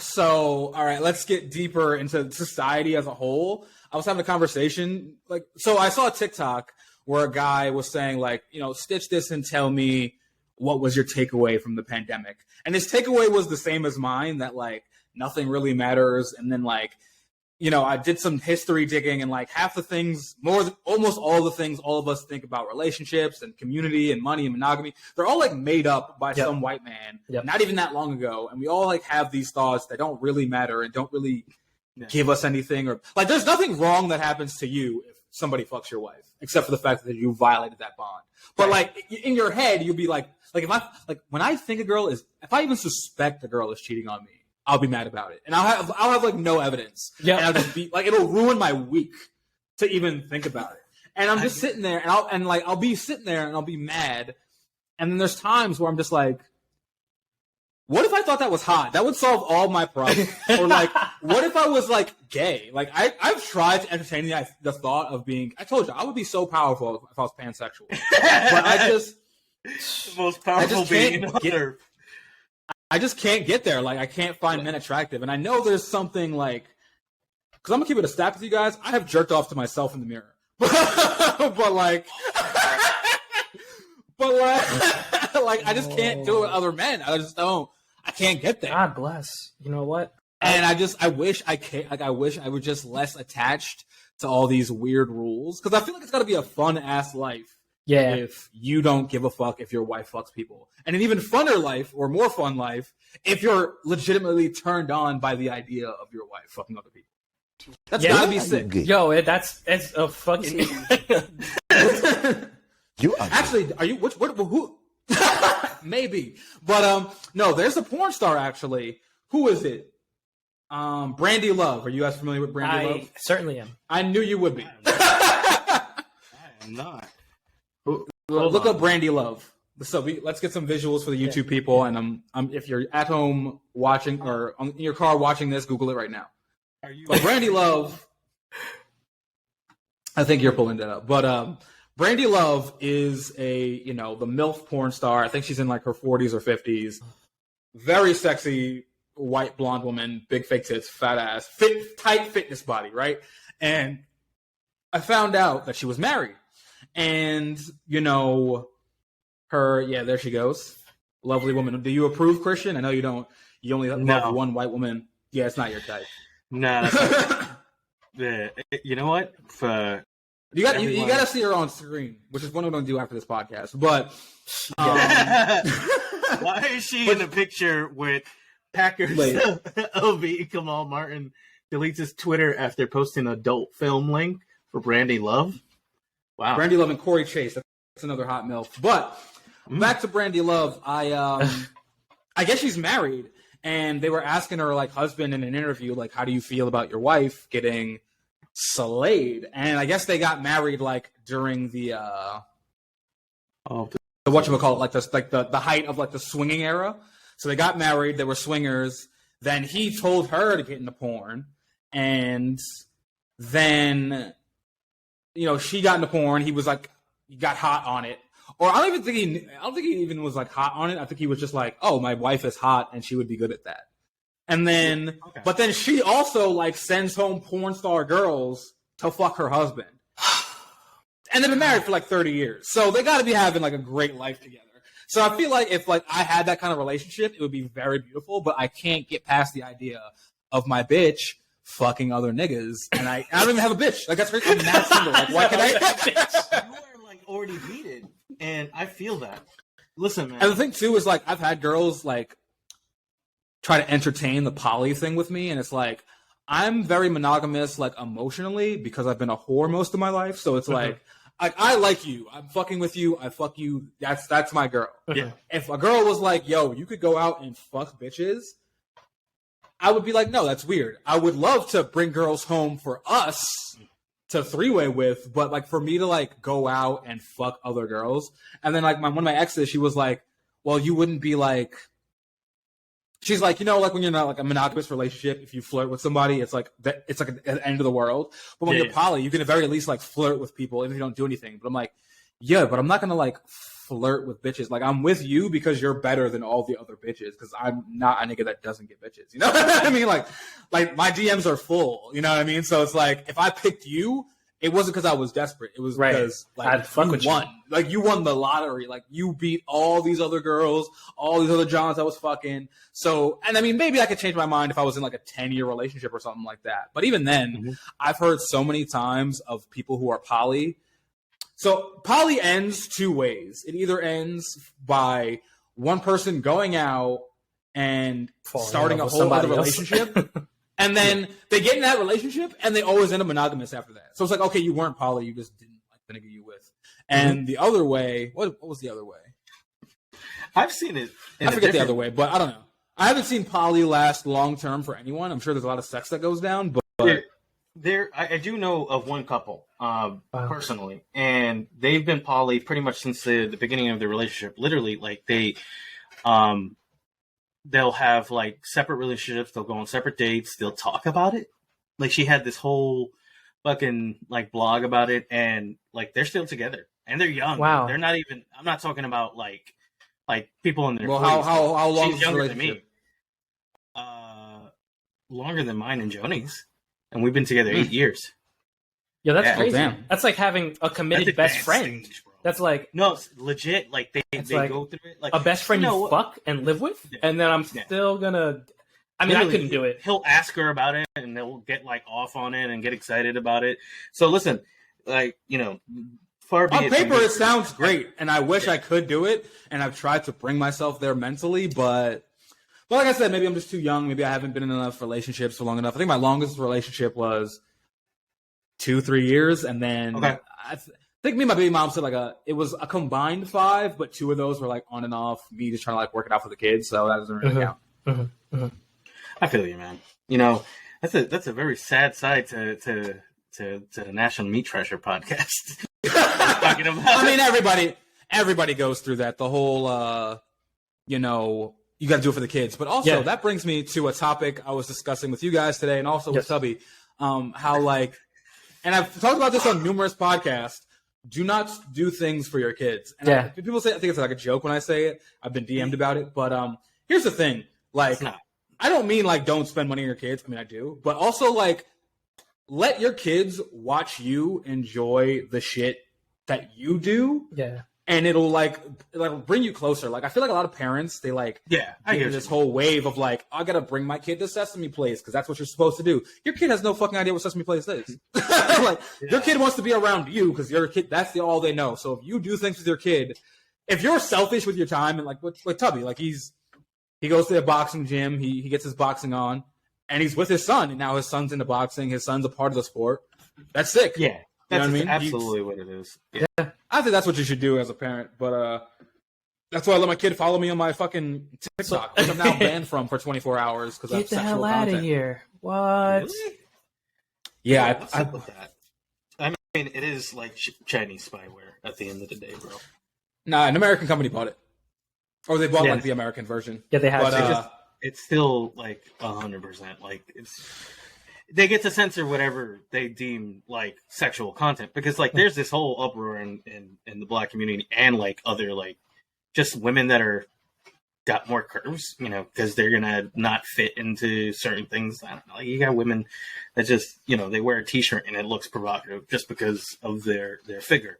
so, all right, let's get deeper into society as a whole. I was having a conversation, like, so I saw a TikTok where a guy was saying, like, stitch this and tell me what was your takeaway from the pandemic. And his takeaway was the same as mine, that, like, nothing really matters. And then, like, I did some history digging, and like half the things, almost all the things all of us think about relationships and community and money and monogamy, they're all like made up by some white man, not even that long ago. And we all like have these thoughts that don't really matter and don't really give us anything, or like there's nothing wrong that happens to you if somebody fucks your wife, except for the fact that you violated that bond. But like in your head, you'll be like if I like when I think if I even suspect a girl is cheating on me, I'll be mad about it, and I'll have like no evidence. Yeah, and I'll just be like, it'll ruin my week to even think about it. And I'm just sitting there, and I'll be sitting there, and I'll be mad. And then there's times where I'm just like, what if I thought that was hot? That would solve all my problems. Or like, what if I was like gay? Like I've tried to entertain the thought of being. I told you I would be so powerful if I was pansexual, but I just the most powerful being on earth. I just can't get there. Like, I can't find men attractive. And I know there's something like, because I'm going to keep it a stack with you guys. I have jerked off to myself in the mirror. but like, I just can't do it with other men. I just don't. I can't get there. God bless. You know what? And I wish I was just less attached to all these weird rules. Because I feel like it's got to be a fun ass life. Yeah. If you don't give a fuck if your wife fucks people. And an even funner life, or more fun life, if you're legitimately turned on by the idea of your wife fucking other people. That's gotta be sick. Yo, that's a fucking. You are actually, are you? Who? Maybe, but no. There's a porn star actually. Who is it? Brandy Love. Are you guys familiar with Brandy Love? I certainly am. I knew you would be. I am not. Look up Brandy Love. So let's get some visuals for the YouTube people. And if you're at home watching or in your car watching this, Google it right now. But Brandy Love, I think you're pulling that up. But Brandy Love is the MILF porn star. I think she's in like her 40s or 50s. Very sexy white blonde woman, big fake tits, fat ass, tight fitness body, right? And I found out that she was married. And, there she goes. Lovely woman. Do you approve, Christian? I know you don't. You only love one white woman. Yeah, it's not your type. No. Yeah, you know what? You got to see her on screen, which is what I'm going to do after this podcast. But why is she in a picture with Packers OB Kamal Martin deletes his Twitter after posting an adult film link for Brandy Love? Wow. Brandy Love and Corey Chase. That's another hot MILF. But back to Brandy Love. I guess she's married, and they were asking her like husband in an interview, like, how do you feel about your wife getting slayed. And I guess they got married like during the Oh, whatchamacallit, like the height of like the swinging era. So they got married, they were swingers. Then he told her to get into porn, and then she got into porn. He was like, he got hot on it. Or I don't think he even was like hot on it. I think he was just like, oh, my wife is hot and she would be good at that. And then, but then she also like sends home porn star girls to fuck her husband. And they've been married for like 30 years. So they got to be having like a great life together. So I feel like if like I had that kind of relationship, it would be very beautiful, but I can't get past the idea of my bitch fucking other niggas. And I don't even have a bitch. Like that's crazy. I'm not single. Like why can I? You are like already beaten. And I feel that. Listen, man. And the thing too is like I've had girls like try to entertain the poly thing with me, and it's like I'm very monogamous, like emotionally, because I've been a whore most of my life. So it's like I like you. I'm fucking with you. I fuck you. That's my girl. Yeah. If a girl was like, "Yo, you could go out and fuck bitches," I would be like, "No, that's weird." I would love to bring girls home for us to three-way with, but like for me to like go out and fuck other girls, and then like one of my exes, she was like, "Well, you wouldn't be like." She's like, like when you're not like a monogamous relationship, if you flirt with somebody, it's like the end of the world. But when you're poly, you can at the very least like flirt with people even if you don't do anything. But I'm like, yeah, but I'm not gonna like flirt with bitches. Like I'm with you because you're better than all the other bitches. Because I'm not a nigga that doesn't get bitches. You know what I mean? Like my DMs are full. You know what I mean? So it's like if I picked you, it wasn't because I was desperate. It was because like you won. Like you won the lottery. Like you beat all these other girls, all these other Johns I was fucking. So, and I mean, maybe I could change my mind if I was in like a 10-year relationship or something like that. But even then, I've heard so many times of people who are poly. So poly ends two ways. It either ends by one person going out and starting a whole other relationship. And then they get in that relationship, and they always end up monogamous after that. So it's like, okay, you weren't poly, you just didn't like the nigga you with. And the other way, what was the other way? I've seen it. I forget the other way, but I don't know. I haven't seen poly last long term for anyone. I'm sure there's a lot of sex that goes down, but I do know of one couple personally, and they've been poly pretty much since the beginning of their relationship. Literally, like they'll have like separate relationships. They'll go on separate dates. They'll talk about it. Like she had this whole fucking like blog about it, and like they're still together and they're young. Wow. They're not even. I'm not talking about like people in their. Well, 40s. how long? She's younger than me. Longer than mine and Joni's, and we've been together 8 years. Yeah, that's crazy. Damn. That's like having a committed best friend. Stage, that's like no, it's legit. Like they like go through it like a best friend you fuck and live with, and then I'm still gonna. I mean, literally, I couldn't do it. He'll ask her about it, and they'll get like off on it and get excited about it. So listen, like far be on paper it sounds great, and I wish I could do it, and I've tried to bring myself there mentally, but like I said, maybe I'm just too young. Maybe I haven't been in enough relationships for long enough. I think my longest relationship was 2-3 years, and then I think me and my baby mom said it was a combined 5, but 2 of those were like on and off. Me just trying to like work it out for the kids, so that doesn't really count. I feel you, man. That's a very sad side to the National Meat Treasure podcast. Talking about. I mean, everybody goes through that. The whole, you got to do it for the kids. But also, that brings me to a topic I was discussing with you guys today, and also with Tubby, how like, and I've talked about this on numerous podcasts. Do not do things for your kids. And people say I think it's like a joke when I say it. I've been DM'd about it, but here's the thing: like, I don't mean like don't spend money on your kids. I mean I do, but also like let your kids watch you enjoy the shit that you do. Yeah. And it'll like bring you closer. Like I feel like a lot of parents, they like I hear this whole wave of like, I gotta bring my kid to Sesame Place because that's what you're supposed to do. Your kid has no fucking idea what Sesame Place is. Your kid wants to be around you because you're a kid. That's all they know. So if you do things with your kid, if you're selfish with your time and like with Tubby, like he goes to the boxing gym, he gets his boxing on, and he's with his son, and now his son's into boxing. His son's a part of the sport. That's sick. Yeah. You know what I mean? Absolutely what it is. Yeah. I think that's what you should do as a parent, but that's why I let my kid follow me on my fucking TikTok, which I'm now banned from for 24 hours because I have Get the sexual hell out content. of here. What? Really? Yeah, What's up with that? I mean, it is like Chinese spyware at the end of the day, bro. nah, an American company bought it, or they bought Yeah. like the American version. Yeah, they have But, to. It's still like 100%. Like they get to censor whatever they deem like sexual content because like there's this whole uproar in the Black community and like other like just women that are got more curves, you know, because they're gonna not fit into certain things. I don't know. Like, you got women that just, you know, they wear a t-shirt and it looks provocative just because of their figure.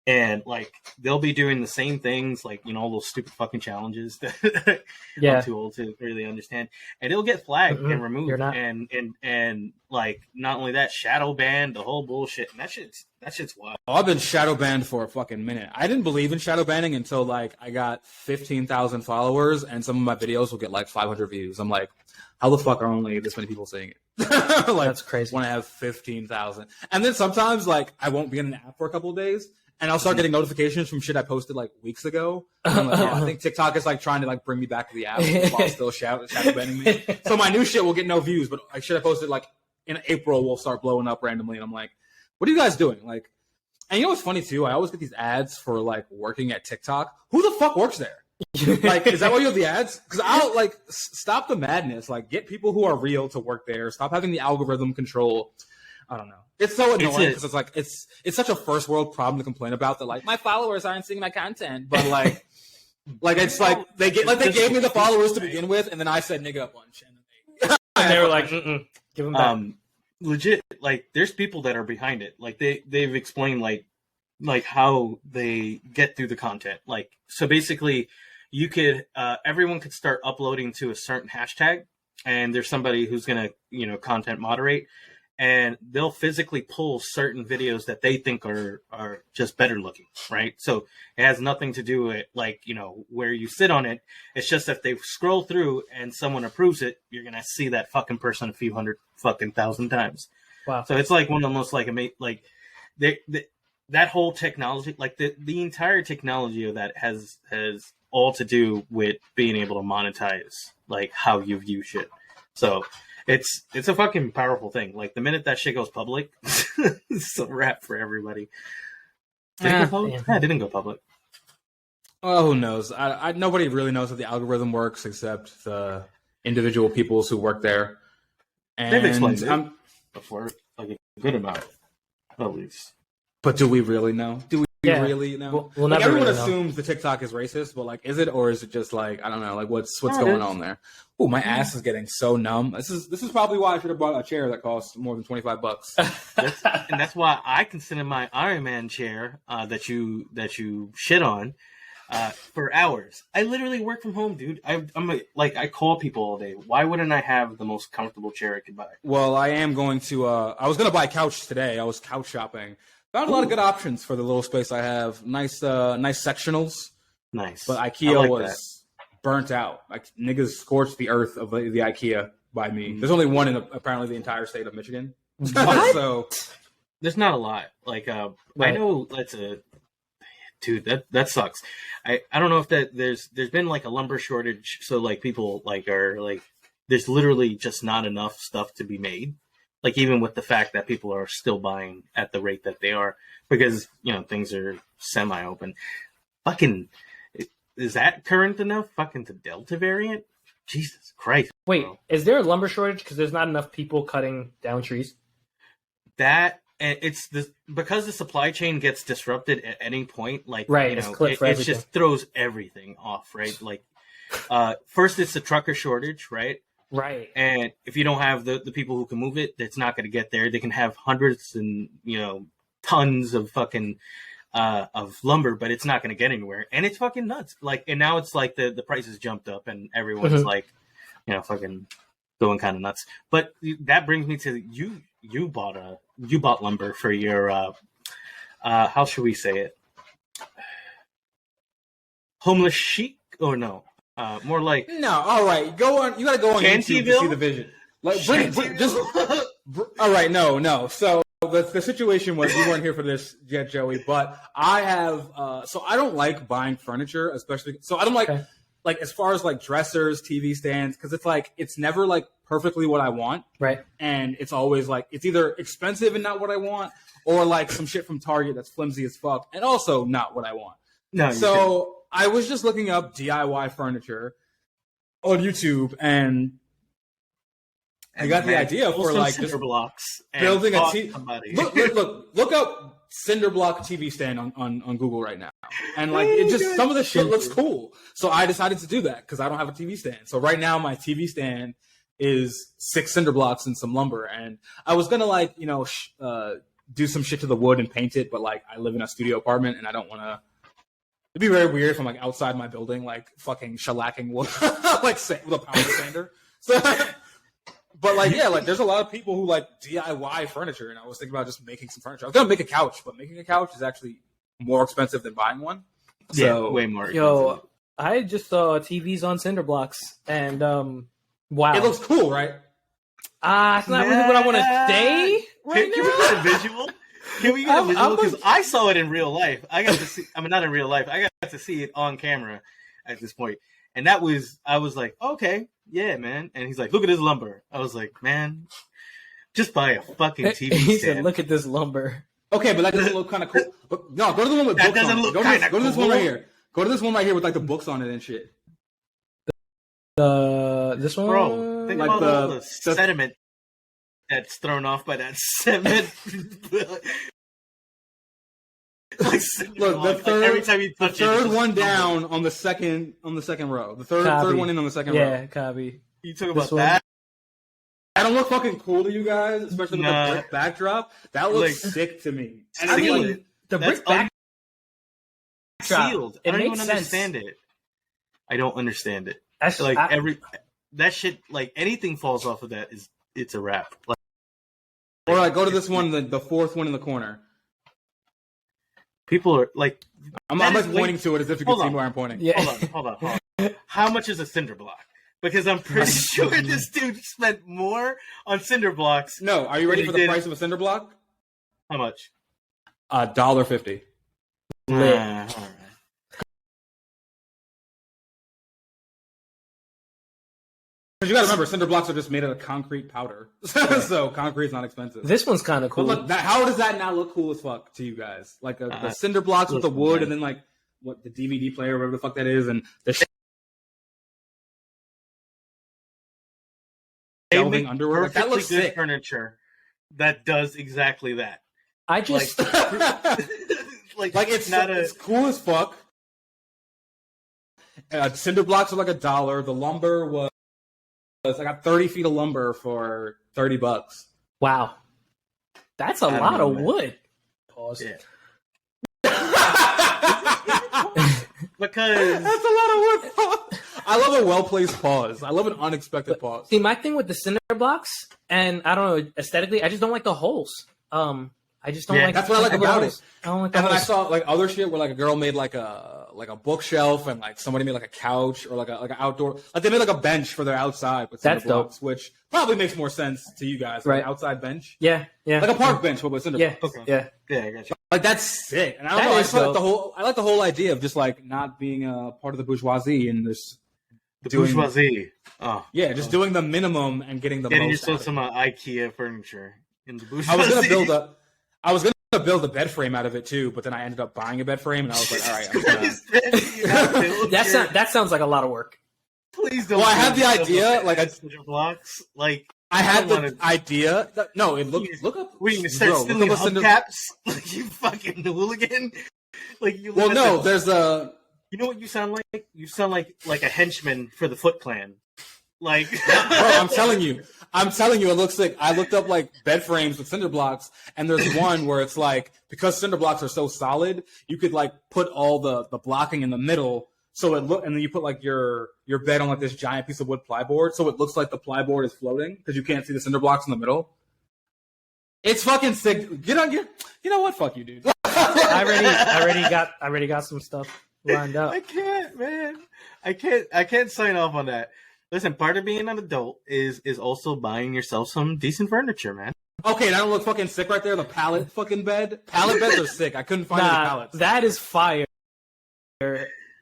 And like they'll be doing the same things, like, you know, all those stupid fucking challenges that Yeah. I'm too old to really understand. And it'll get flagged and removed. You're not. And like not only that, shadow banned, the whole bullshit. And that shit's wild. Oh, I've been shadow banned for a fucking minute. I didn't believe in shadow banning until like I got 15,000 followers and some of my videos will get like 500 views. I'm like, how the fuck are only this many people seeing it? Like, That's crazy. When I have 15,000. And then sometimes like I won't be in an app for a couple of days and I'll start getting notifications from shit I posted like weeks ago. And I'm like, oh, I think TikTok is like trying to like bring me back to the app while still shadow banning me. So my new shit will get no views, but like shit I posted like in April will start blowing up randomly. And I'm like, what are you guys doing? Like, and you know what's funny too? I always get these ads for like working at TikTok. Who the fuck works there? Like, is that why you have the ads? Because I'll like stop the madness. Like, get people who are real to work there. Stop having the algorithm control. I don't know. It's so annoying because it's like it's such a first world problem to complain about that like my followers aren't seeing my content, but like it's like they gave me the followers to begin with, and then I said nigga a bunch, And they were like, give them back. Legit, like there's people that are behind it. Like they've explained like how they get through the content. Like, so basically you could everyone could start uploading to a certain hashtag, and there's somebody who's gonna, you know, content moderate, and they'll physically pull certain videos that they think are just better looking, right? So it has nothing to do with like, you know, where you sit on it. It's just if they scroll through and someone approves it, you're gonna see that fucking person a few hundred fucking thousand times. Wow. So it's like one of the most like that whole technology, like the entire technology of that has all to do with being able to monetize like how you view shit. So it's a fucking powerful thing. Like the minute that shit goes public, it's a wrap for everybody. Did it go public? Yeah, it didn't go public. Oh, who knows? Nobody really knows how the algorithm works except the individual peoples who work there. And they've explained it before, like a good amount, at least. But do we really know? Do we really know? We'll like, never everyone really know. assumes the TikTok is racist, but like, is it, or is it just like, I don't know, like what's going on there? Oh, my ass is getting so numb. This is probably why I should have bought a chair that costs more than $25. And that's why I consider my Iron Man chair that you shit on for hours. I literally work from home, dude. I call people all day. Why wouldn't I have the most comfortable chair I could buy? Well, I am going to. I was going to buy a couch today. I was couch shopping. Found a lot of good options for the little space I have. Nice sectionals. Nice. But IKEA was that. Burnt out. Like niggas scorched the earth of the IKEA by me. Mm-hmm. There's only one in apparently the entire state of Michigan. So there's not a lot. Like right. I know that's a dude. That sucks. I don't know if there's been like a lumber shortage. So like people like are like there's literally just not enough stuff to be made. Like even with the fact that people are still buying at the rate that they are because, you know, things are semi-open. Fucking, is that current enough? Fucking the Delta variant? Jesus Christ. Wait, bro. Is there a lumber shortage because there's not enough people cutting down trees? That, and it's because the supply chain gets disrupted at any point, like, right, you know, it just throws everything off, right? Like, first it's the trucker shortage, right? Right. And if you don't have the people who can move it, it's not going to get there. They can have hundreds and, you know, tons of fucking of lumber, but it's not going to get anywhere. And it's fucking nuts. Like, and now it's like the prices jumped up and everyone's like, you know, fucking going kind of nuts. But that brings me to you bought lumber for your how should we say it? Homeless chic or no? More like no. All right, go on. You got to go on YouTube to see the vision. Like, just all right. No. So the situation was you weren't here for this yet, Joey. But I have. So I don't like buying furniture, especially. So I don't like. Okay. like as far as like dressers, TV stands, because it's like it's never like perfectly what I want, Right. and it's always like it's either expensive and not what I want, or like some shit from Target that's flimsy as fuck and also not what I want. No. So I was just looking up DIY furniture on YouTube, and I got the idea for like just blocks building a TV. Look up Cinderblock TV Stand on Google right now, and like it just some of the shit looks cool. So I decided to do that because I don't have a TV stand. So right now my TV stand is 6 cinder blocks and some lumber, and I was gonna like do some shit to the wood and paint it, but like I live in a studio apartment and I don't want to. It'd be very weird if I'm like outside my building, like fucking shellacking wood, like with a power sander. So, but like, yeah, like there's a lot of people who like DIY furniture, and I was thinking about just making some furniture. I was gonna make a couch, but making a couch is actually more expensive than buying one. So, way more. Yo, I just saw TVs on cinder blocks, and wow, it looks cool, right? It's not really what I want to say right Can we get a visual? Can we get a visual? Because I saw it in real life. I got to see. I mean, not in real life. I got to see it on camera at this point, and I was like, okay, yeah, man. And he's like, look at this lumber. I was like, man, just buy a fucking TV He stand. said, look at this lumber. Okay, but that doesn't look kind of cool. But, no, go to the one with That books doesn't on it. look Go kinda to this one cool. right here. Go to this one right here with like the books on it and shit. This one, Bro, think Like about all the the- sediment that's thrown off by that cement. Like, Look, the third, every time you touch it, it's third just one lumber. down on the second row. The third Copy. one in on the second row. Yeah, copy. You talk This about one. that? That don't look fucking cool to you guys, especially with Nah. the brick backdrop. That looks Like- sick to me. And I it's mean, like, the that's brick back sealed. It I don't even makes sense. understand it. I don't understand it. That's Like I- that shit. Like anything falls off of that it's a wrap. Like, Or like go to this one, the fourth one in the corner. people are like, I'm That like is pointing to it as if you can Hold see on. where I'm pointing. yeah. hold on. How much is a cinder block? Because I'm pretty sure this dude spent more on cinder blocks. No, are you ready He for the did. price of a cinder block? How much? $1.50. Lit. All right. Because you got to remember, cinder blocks are just made out of concrete powder, so concrete's not expensive. This one's kind of cool. But look, how does that not look cool as fuck to you guys? Like the cinder blocks with the listen, wood, man. and then like what the DVD player, whatever the fuck that is, and the They shelving make underwear. Like, that perfectly looks good sick. furniture that does exactly that. I just Like it's not it's cool as fuck. Cinder blocks are like $1. The lumber was I got 30 feet of lumber for $30. wow. That's a I don't lot know, of man. wood. Pause. Yeah. Because That's a lot of wood. I love a well-placed pause. I love an unexpected pause. See, my thing with the cinder blocks, and I don't know aesthetically, I just don't like the holes. I just don't Yeah, like. that's what I like the about holes. it. I don't like the And then I holes. saw like other shit where like a girl made like a bookshelf, and like somebody made like a couch or like an outdoor, like they made like a bench for their outside with cinder That's dope. blocks, which probably makes more sense to you guys, like Right. an outside bench, Yeah, yeah, like a park bench, but with cinder yeah, blocks. yeah. yeah, I got you. Like that's sick. And I don't That know, I is just like dope. I like the whole idea of just like not being a part of the bourgeoisie and just The doing- bourgeoisie. Oh, just doing the minimum and getting the getting most. yourself out of some it. IKEA furniture in the bourgeoisie. I was gonna build a bed frame out of it too, but then I ended up buying a bed frame, and I was like, all right, I'm gonna. That sounds like a lot of work. Please don't. Well, I had build the idea, yourself like, a cinder blocks. Like I had don't the wanna- idea. No, it look up. we can start bro, stealing look up a cinder- hubcaps. Like you fucking hooligan. Like you. Well, live at no, the- there's a. You know what you sound like? You sound like a henchman for the Foot Clan. Like, Bro, I'm telling you, it looks sick. I looked up like bed frames with cinder blocks, and there's one where it's like because cinder blocks are so solid, you could like put all the blocking in the middle, so it look, and then you put like your bed on like this giant piece of wood plyboard, so it looks like the plyboard is floating because you can't see the cinder blocks in the middle. It's fucking sick. Get on your. You know what? Fuck you, dude. I already got some stuff lined up. I can't, man. I can't sign off on that. Listen, part of being an adult is also buying yourself some decent furniture, man. Okay, that don't look fucking sick right there. The pallet fucking bed. Pallet beds are sick. I couldn't find any Nah, pallets. that is fire.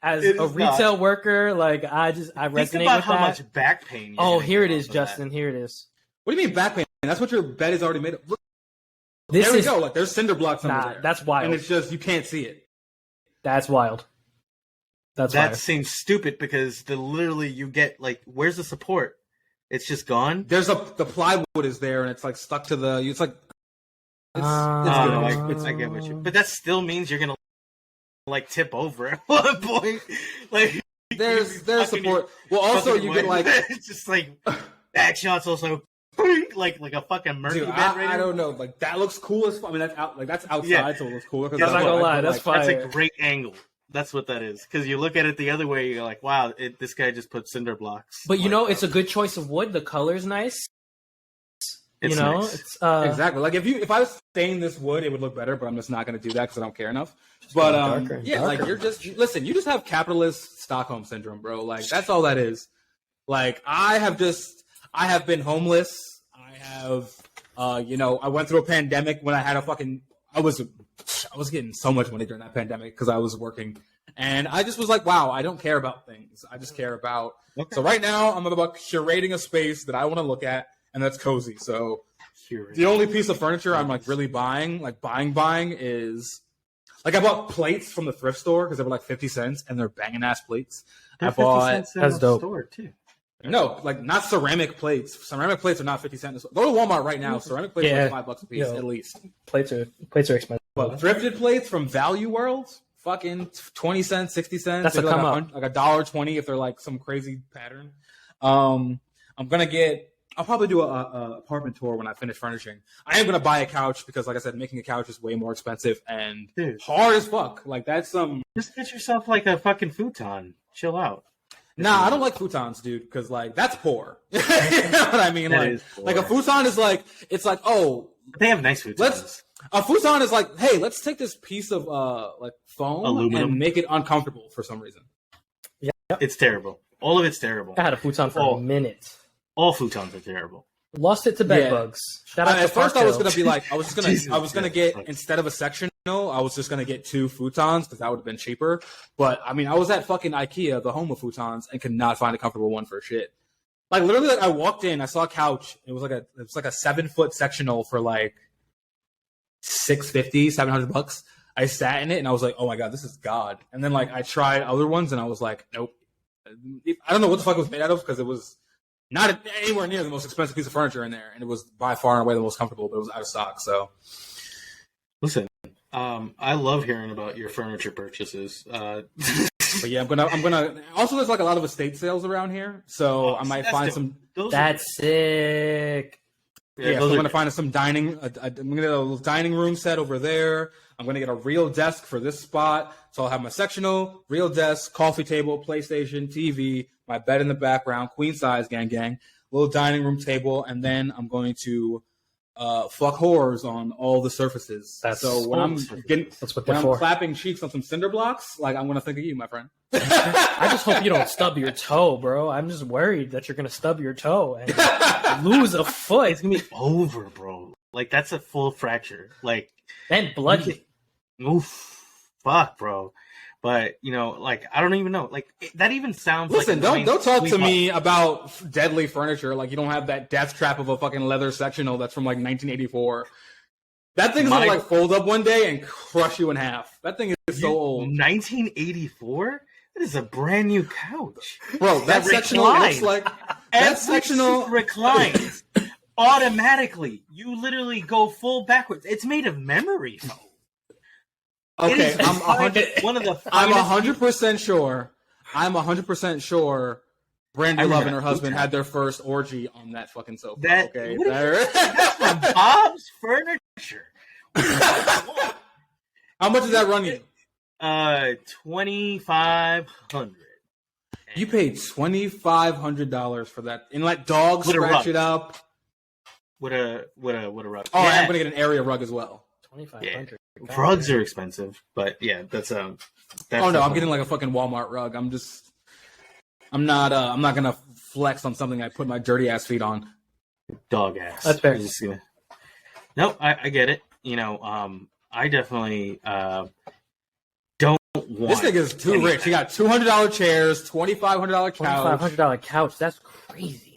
as a retail worker, like I resonate with that. Think about how much back pain. Oh, here it is, Justin. Here it is. What do you mean back pain? That's what your bed is already made of. Look, This there we is go. Like, there's cinder blocks under there. that's wild. And it's just you can't see it. That's wild. That wild. seems stupid because literally you get like, where's the support? It's just gone. There's the plywood is there and it's like stuck to the. It's like. It's good. I get what you. But that still means you're gonna like tip over at one point. Like there's support. Well, also you get like it's just like back shots. Also, like a fucking murky dude, bed. I don't know. Like that looks cool as. I mean, that's outside, so it looks cooler. I'm not gonna lie, that's fire. That's a great angle. That's what that is. Because you look at it the other way, you're like, wow, this guy just put cinder blocks. But it's a good choice of wood. The color's nice. It's nice. It's exactly like if I was staining this wood, it would look better. But I'm just not going to do that because I don't care enough. But darker. like you're just listen. You just have capitalist Stockholm syndrome, bro. Like that's all that is. Like I have been homeless. I have, I went through a pandemic when I had I was getting so much money during that pandemic because I was working, and I just was like, wow, I don't care about things. I just care about. Okay. So right now, I'm about curating a space that I want to look at, and that's cozy. So the only piece of furniture I'm like really buying is like I bought plates from the thrift store because they were like 50 cents, and they're banging ass plates. I bought that's dope. Store too. No, like not ceramic plates. Ceramic plates are not 50 cents. Go to Walmart right now. Ceramic plates are like $5 a piece at least. Plates are expensive. But thrifted plates from Value World, fucking 20 cents, 60 cents. That's like come up. Like $1.20 if they're like some crazy pattern. I'll probably do a apartment tour when I finish furnishing. I am gonna buy a couch because, like I said, making a couch is way more expensive and hard as fuck. Like that's just get yourself like a fucking futon. Chill out. Nah, I don't like futons, dude, because like that's poor. You know what I mean? Like a futon is like it's like they have nice futons. A futon is like, hey, let's take this piece of like foam aluminum and make it uncomfortable for some reason. Yeah, it's terrible. All of it's terrible. I had a futon for a minute. All futons are terrible. Lost it to bed bugs. At first, I was gonna be like, I was gonna get instead of a sectional, I was just gonna get 2 futons because that would have been cheaper. But I mean, I was at fucking IKEA, the home of futons, and could not find a comfortable one for shit. Like literally, like I walked in, I saw a couch. It was like a 7-foot sectional for like $650, $700. I sat in it and I was like, oh my god, this is god. And then like I tried other ones and I was like, nope. I don't know what the fuck it was made out of because it was not anywhere near the most expensive piece of furniture in there, and it was by far and away the most comfortable, but it was out of stock. So, listen, I love hearing about your furniture purchases. But yeah, I'm gonna. Also, there's like a lot of estate sales around here, so I might find some. That's sick. Yeah, so I'm gonna find some dining. I'm gonna get a little dining room set over there. I'm gonna get a real desk for this spot, so I'll have my sectional, real desk, coffee table, PlayStation, TV, my bed in the background, queen size, gang, little dining room table, and then I'm going to fuck whores on all the surfaces. So when I'm clapping cheeks on some cinder blocks, like I'm gonna think of you, my friend. I just hope you don't stub your toe, bro. I'm just worried that you're gonna stub your toe and lose a foot. It's gonna be over, bro. Like that's a full fracture. Like and bloody. Oof, fuck, bro. But like I don't even know. Like that even sounds. Listen, like don't talk to me about deadly furniture. Like you don't have that death trap of a fucking leather sectional that's from like 1984. That thing's gonna like fold up one day and crush you in half. That thing is so old. 1984. That is a brand new couch, bro. That sectional looks like that sectional reclines automatically. You literally go full backwards. It's made of memory foam. Okay, I'm 100% sure. I'm 100% sure. Brandy Love and her husband had their first orgy on that fucking sofa. That's from Bob's Furniture. How much does that run you? $2,500. You paid $2,500 for that, and let dogs scratch it up. With a rug. Oh, yeah. I'm gonna get an area rug as well. $2,500. Yeah. Rugs are expensive, but yeah, that's oh no, I'm getting like a fucking Walmart rug. I'm not gonna flex on something I put my dirty ass feet on. Dog ass. That's fair. No, I get it. I definitely don't don't want. This nigga's too rich. He got $200 chairs, $2,500 couch. $2,500 couch. That's crazy.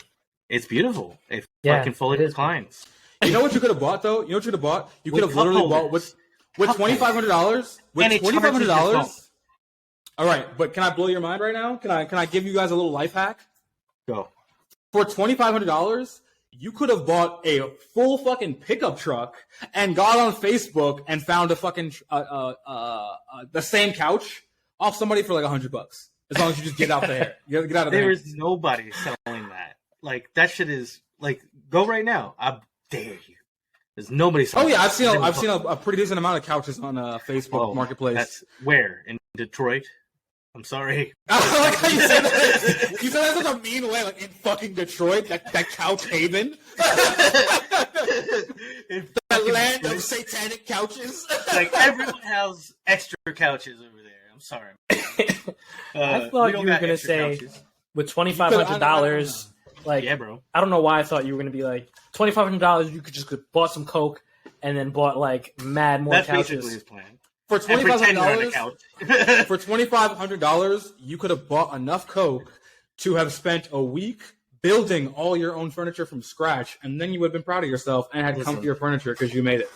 It's beautiful. It Yeah, fucking fully it is. reclines. You know what you could have bought though? You know what you could have bought? You could have literally bought with $2,500. With And it charges your phone. $2,500. All right, but can I blow your mind right now? Can I give you guys a little life hack? Go. For $2,500, you could have bought a full fucking pickup truck and got on Facebook and found a fucking the same couch off somebody for like $100. As long as you just get out there, you gotta get out of there. There is nobody selling that. Like that shit is like go right now. I dare you. There's nobody selling. Oh yeah, that. I've seen a pretty decent amount of couches on Facebook Marketplace. That's where in Detroit. I'm sorry. I like how you said that. You said that in such a mean way, like in fucking Detroit, that couch haven, the land of satanic couches. Like everyone has extra couches over there. I'm sorry. I thought you were gonna say with $2,500. Like, yeah, bro. I don't know why I thought you were gonna be like $2,500. You could just bought some Coke and then bought like mad more That's couches. basically his plan. For $2,500, for $2,500, you could have bought enough Coke to have spent a week building all your own furniture from scratch, and then you would have been proud of yourself and had comfier furniture because you made it.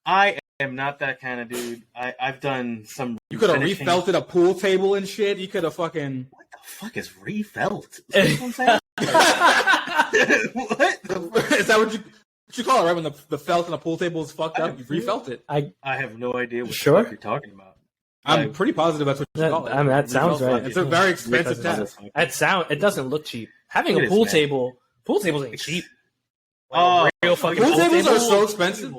I am not that kind of dude. I've done some. You could have refelted a pool table and shit. You could have fucking. What the fuck is refelt? Is that what I'm saying? What? Is that what you call it, right? When the felt in a pool table is fucked up, you refelt it. I have no idea what Sure? you're talking about. I'm pretty positive that's what you call it. I mean, that sounds Refelt. right. It's a very expensive task. It doesn't look cheap. Having It a is, pool man. tables ain't cheap. Oh, Real fucking Pool tables table? are so expensive.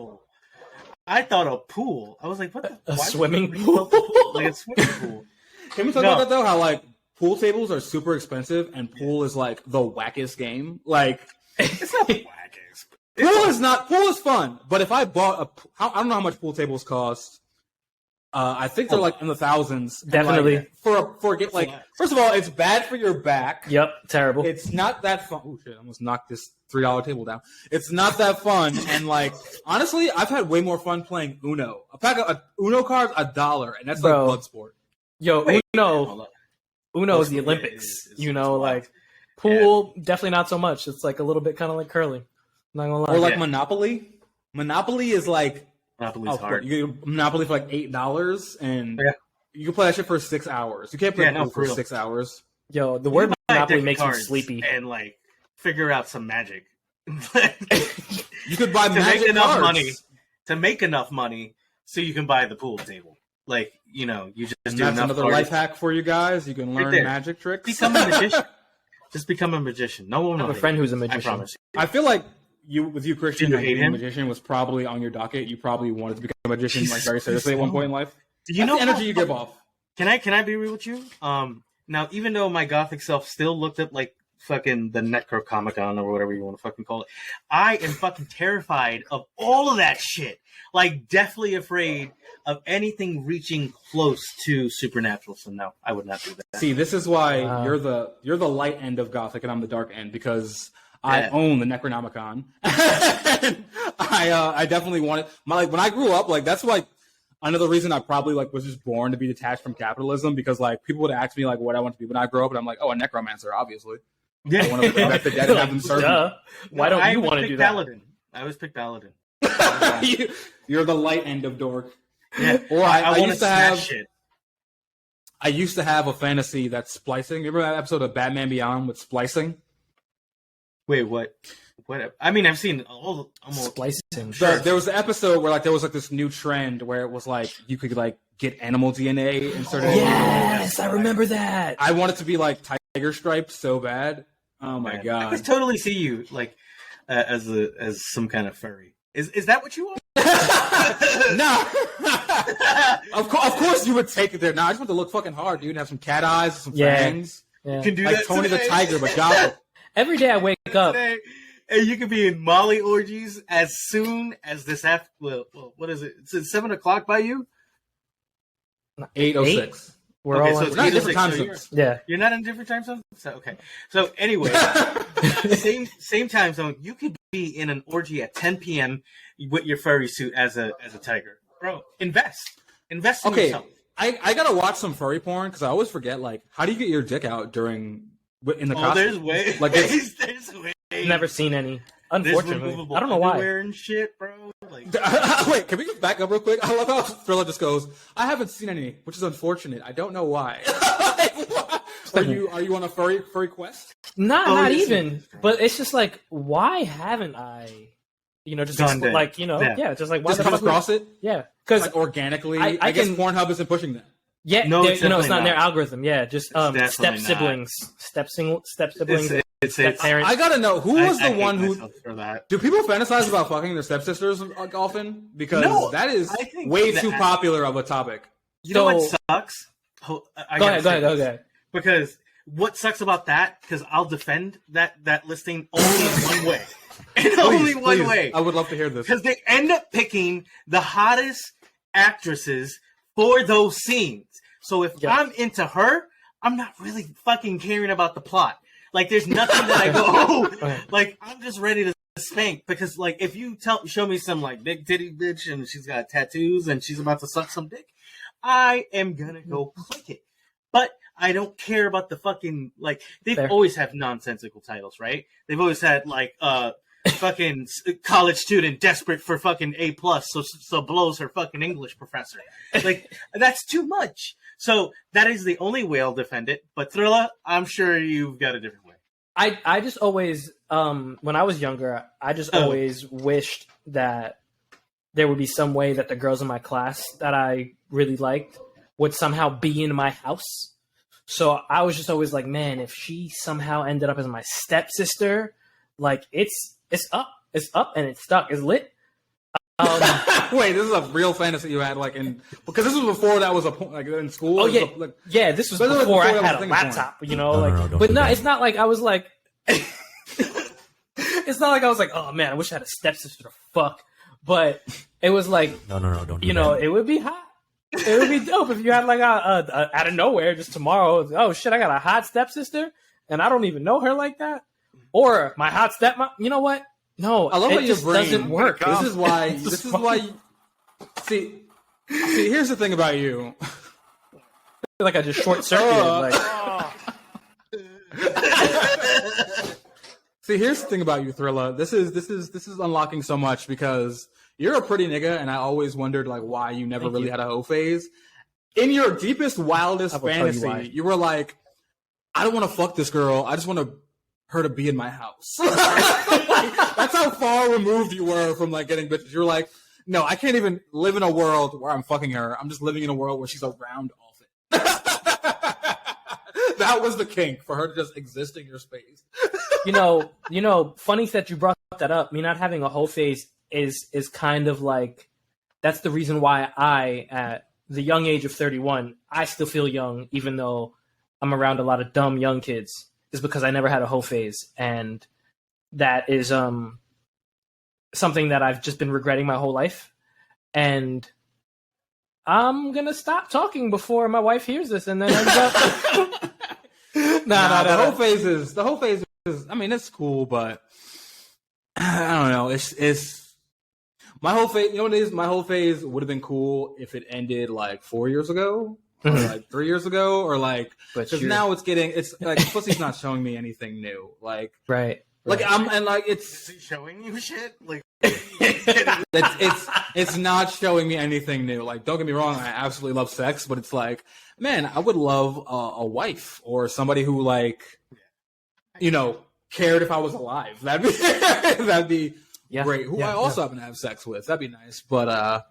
I thought a pool. I was like, what the? A why swimming would you pool? refelt the pool? Like a swimming pool. Can we talk about that though? How like pool tables are super expensive, and pool is like the wackest game. Like It's not wackers. pool is fun, but if I bought I don't know how much pool tables cost. I think they're like in the thousands. And, Definitely. like, first of all, it's bad for your back. Yep, terrible. It's not that fun. Oh shit! I almost knocked this $3 table down. It's not that fun, and like honestly, I've had way more fun playing Uno. A pack of Uno cards, $1, and that's like Bro. blood sport. Yo, Wait, Uno hold up. is the Yeah, Olympics. it's You know, wild. like pool, definitely not so much. It's like a little bit kind of like curling. Not gonna lie. Or like Yeah. Monopoly. Monopoly is like Monopoly's hard. you get Monopoly for like $8, and Yeah. you can play that shit for 6 hours. You can't play pool for for real. 6 hours. Yo, the You word can buy Monopoly different makes me cards sleepy. and like figure out some magic. You could buy to magic make enough cards. money to make enough money so you can buy the pool table. Like you just And do that's enough another cards. life hack for you guys. You can learn there. magic tricks. Become a magician. Just become a magician. No one I will have a hate friend you. who's a I magician. promise you. I feel like with you, Christian, Did you like, hate being a him? magician was probably on your docket. You probably wanted to become a magician like very seriously at one point in life. Do you That's know the energy how- you give off. Can I be real with you? Now even though my gothic self still looked up like fucking the Necrocomicon or whatever you want to fucking call it, I am fucking terrified of all of that shit. Like deathly afraid of anything reaching close to supernatural. So no, I would not do that. See, this is why Wow. you're the light end of Gothic and I'm the dark end because I Yeah. own the Necronomicon. I definitely wanted when I grew up, like that's like another reason I probably like was just born to be detached from capitalism because like people would ask me like what I want to be when I grow up and I'm like, oh, a necromancer, obviously. I want to bring back the dead and have them serve me. Duh. Why don't you want to do that? Paladin. I always pick Paladin. You're the light end of dork. Yeah. Or I want used to have I used to have a fantasy that's splicing. Remember that episode of Batman Beyond with splicing? Wait, what? What? I mean, I've seen almost. Splicing. There was an episode where like there was like this new trend where it was like you could like get animal DNA inserted. in your- Yes, I remember that. I wanted to be like Tiger Striped so bad. Oh my I could god. totally see you like as some kind of furry. Is that what you want? No. Of course you would take it there. No, I just want to look fucking hard, dude. Have some cat eyes, some Yeah. fangs. Yeah. You can do Like that Tony the today. Tiger, but gothic. Every day I wake up. Today. And you can be in Molly orgies as soon as this after. Well, what is it? It's at 7:00 by you. 8:06. We're Okay, all so on- it's Not 8:06, different time so you're- zones. yeah. You're not in a different time zone. So okay. So anyway, same time zone. You could be in an orgy at 10 p.m. with your furry suit as a tiger, bro. Invest in Okay. yourself. I gotta watch some furry porn because I always forget. Like, how do you get your dick out in the costume? There's ways. Like, there's ways. Never seen any. Unfortunately, I don't know why. And shit, bro. Like, wait, can we just back up real quick? I love how Thrillah just goes, I haven't seen any, which is unfortunate. I don't know why. Like, are you on a furry quest? Not even. But it's just like, why haven't I? Just just like why just the come fuck across it? Yeah, because like organically. I guess Pornhub isn't pushing that. Yeah, no, it's not in their algorithm. Yeah, just step siblings, step siblings. It's parents. I gotta know who was the one who. For that. Do people fantasize about fucking their stepsisters often? Because that is way too popular of a topic. You know what sucks? Go ahead. Because what sucks about that? Because I'll defend that listing only in one way, and only one way. I would love to hear this. Because they end up picking the hottest actresses for those scenes. So if I'm into her, I'm not really fucking caring about the plot. Like, there's nothing that I go, like, I'm just ready to spank. Because, like, if you show me some, like, big titty bitch and she's got tattoos and she's about to suck some dick, I am gonna go click it. But I don't care about the fucking, like, they've always had nonsensical titles, right? They've always had, like, fucking college student desperate for fucking A+, so blows her fucking English professor. Like, that's too much. So that is the only way I'll defend it. But Thrillah, I'm sure you've got a different way. I just always, when I was younger, I just always wished that there would be some way that the girls in my class that I really liked would somehow be in my house. So I was just always like, man, if she somehow ended up as my stepsister, like it's up and it's stuck. It's lit. Wait, this is a real fantasy you had, like, because this was before that was like in school. Oh yeah, this was before I had a laptop. It's not like I was like, it's not like I was like, oh man, I wish I had a stepsister to fuck. But it was like, no, don't. It would be hot. It would be dope if you had like a out of nowhere just tomorrow. Oh shit, I got a hot stepsister and I don't even know her like that, or my hot stepmom. You know what? No, I love how your brain doesn't work. This is why. See, here's the thing about you. I feel like I just short circuited. See, here's the thing about you, Thrillah. This is unlocking so much because you're a pretty nigga, and I always wondered like why you never really had a hoe phase. In your deepest, wildest fantasy, you were like, I don't want to fuck this girl. I just want her to be in my house. That's how far removed you were from like getting bitches. You're like, no, I can't even live in a world where I'm fucking her. I'm just living in a world where she's around often. That was the kink, for her to just exist in your space. Funny that you brought that up. Me not having a whole phase is kind of like, that's the reason why I, at the young age of 31, I still feel young, even though I'm around a lot of dumb young kids, is because I never had a whole phase. And that is something that I've just been regretting my whole life. And I'm going to stop talking before my wife hears this and then ends up... The whole phase is, I mean, it's cool, but I don't know. It's my whole phase. You know what it is? My whole phase would have been cool if it ended like 4 years ago, or like 3 years ago, or like, because now it's like pussy's not showing me anything new. Like, right. Like it's showing you shit. Like it's not showing me anything new. Like, don't get me wrong, I absolutely love sex, but it's like, man, I would love a wife or somebody who like, cared if I was alive. That'd be great. Who I also happen to have sex with. That'd be nice. But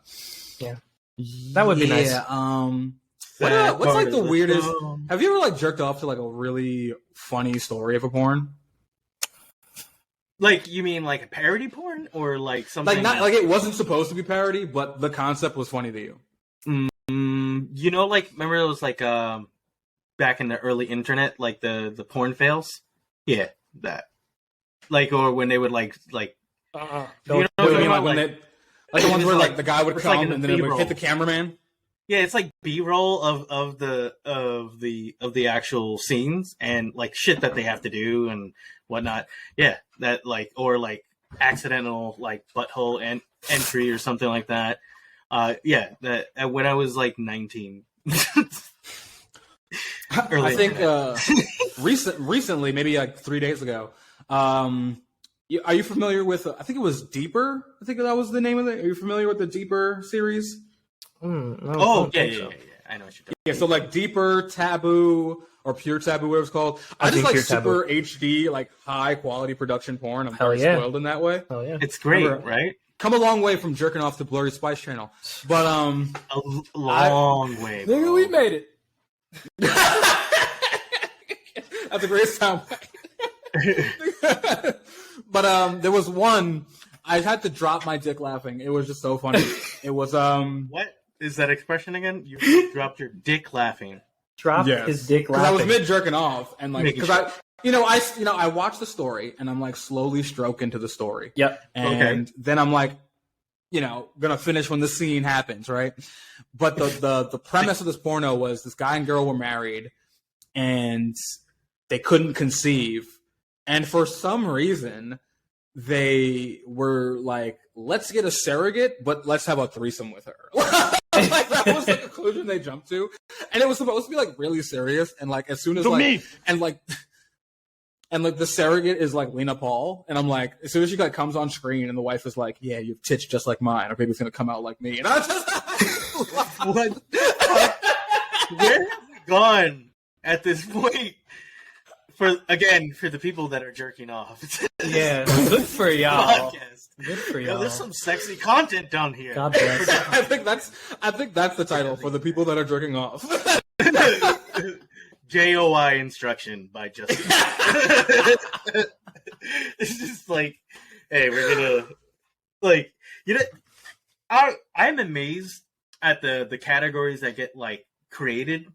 that would be nice. What's like the weirdest? Have you ever like jerked off to like a really funny story of a porn? Like, you mean like a parody porn, or like something like not like it wasn't supposed to be parody, but the concept was funny to you? Like, remember it was like back in the early internet, like the porn fails? Yeah, that. Like, or when they would like when the ones where like the guy would come like and then it would hit the cameraman? Yeah, it's like B-roll of the actual scenes and like shit that they have to do and whatnot. Yeah, that like, or like accidental like butthole and entry or something like that. That when I was like 19, I think recently, maybe like 3 days ago. Are you familiar with? I think it was Deeper. I think that was the name of it. Are you familiar with the Deeper series? Yeah. I know what you're talking. Yeah, so like Deeper, Taboo, or Pure Taboo, whatever it's called. I just like super HD, like high quality production porn. I'm very spoiled in that way. Oh yeah, it's great, right? Come a long way from jerking off to Blurry Spice Channel, but a long way. Nigga, we made it. That's a great sound. But there was one I had to drop my dick laughing. It was just so funny. It was What is that expression again? You dropped your dick laughing. His dick laughing. Because I was mid jerking off and like because I watched the story and I'm like slowly stroke into the story. Yep. And then I'm like, gonna finish when the scene happens, right? But the premise of this porno was this guy and girl were married and they couldn't conceive. And for some reason, they were like, let's get a surrogate, but let's have a threesome with her. Like, that was the conclusion they jumped to. And it was supposed to be like really serious. And like, as soon as and the surrogate is like Lena Paul. And I'm like, as soon as she like comes on screen and the wife is like, yeah, you have tits just like mine. Our baby's going to come out like me. And I was just what? Where have we gone at this point? For the people that are jerking off. Yeah, good for y'all. Podcast. Good for y'all. There's some sexy content down here. God bless. I think that's the title for the people that are jerking off. JOI instruction by Justin. It's just like, hey, we're gonna like I'm amazed at the categories that get like created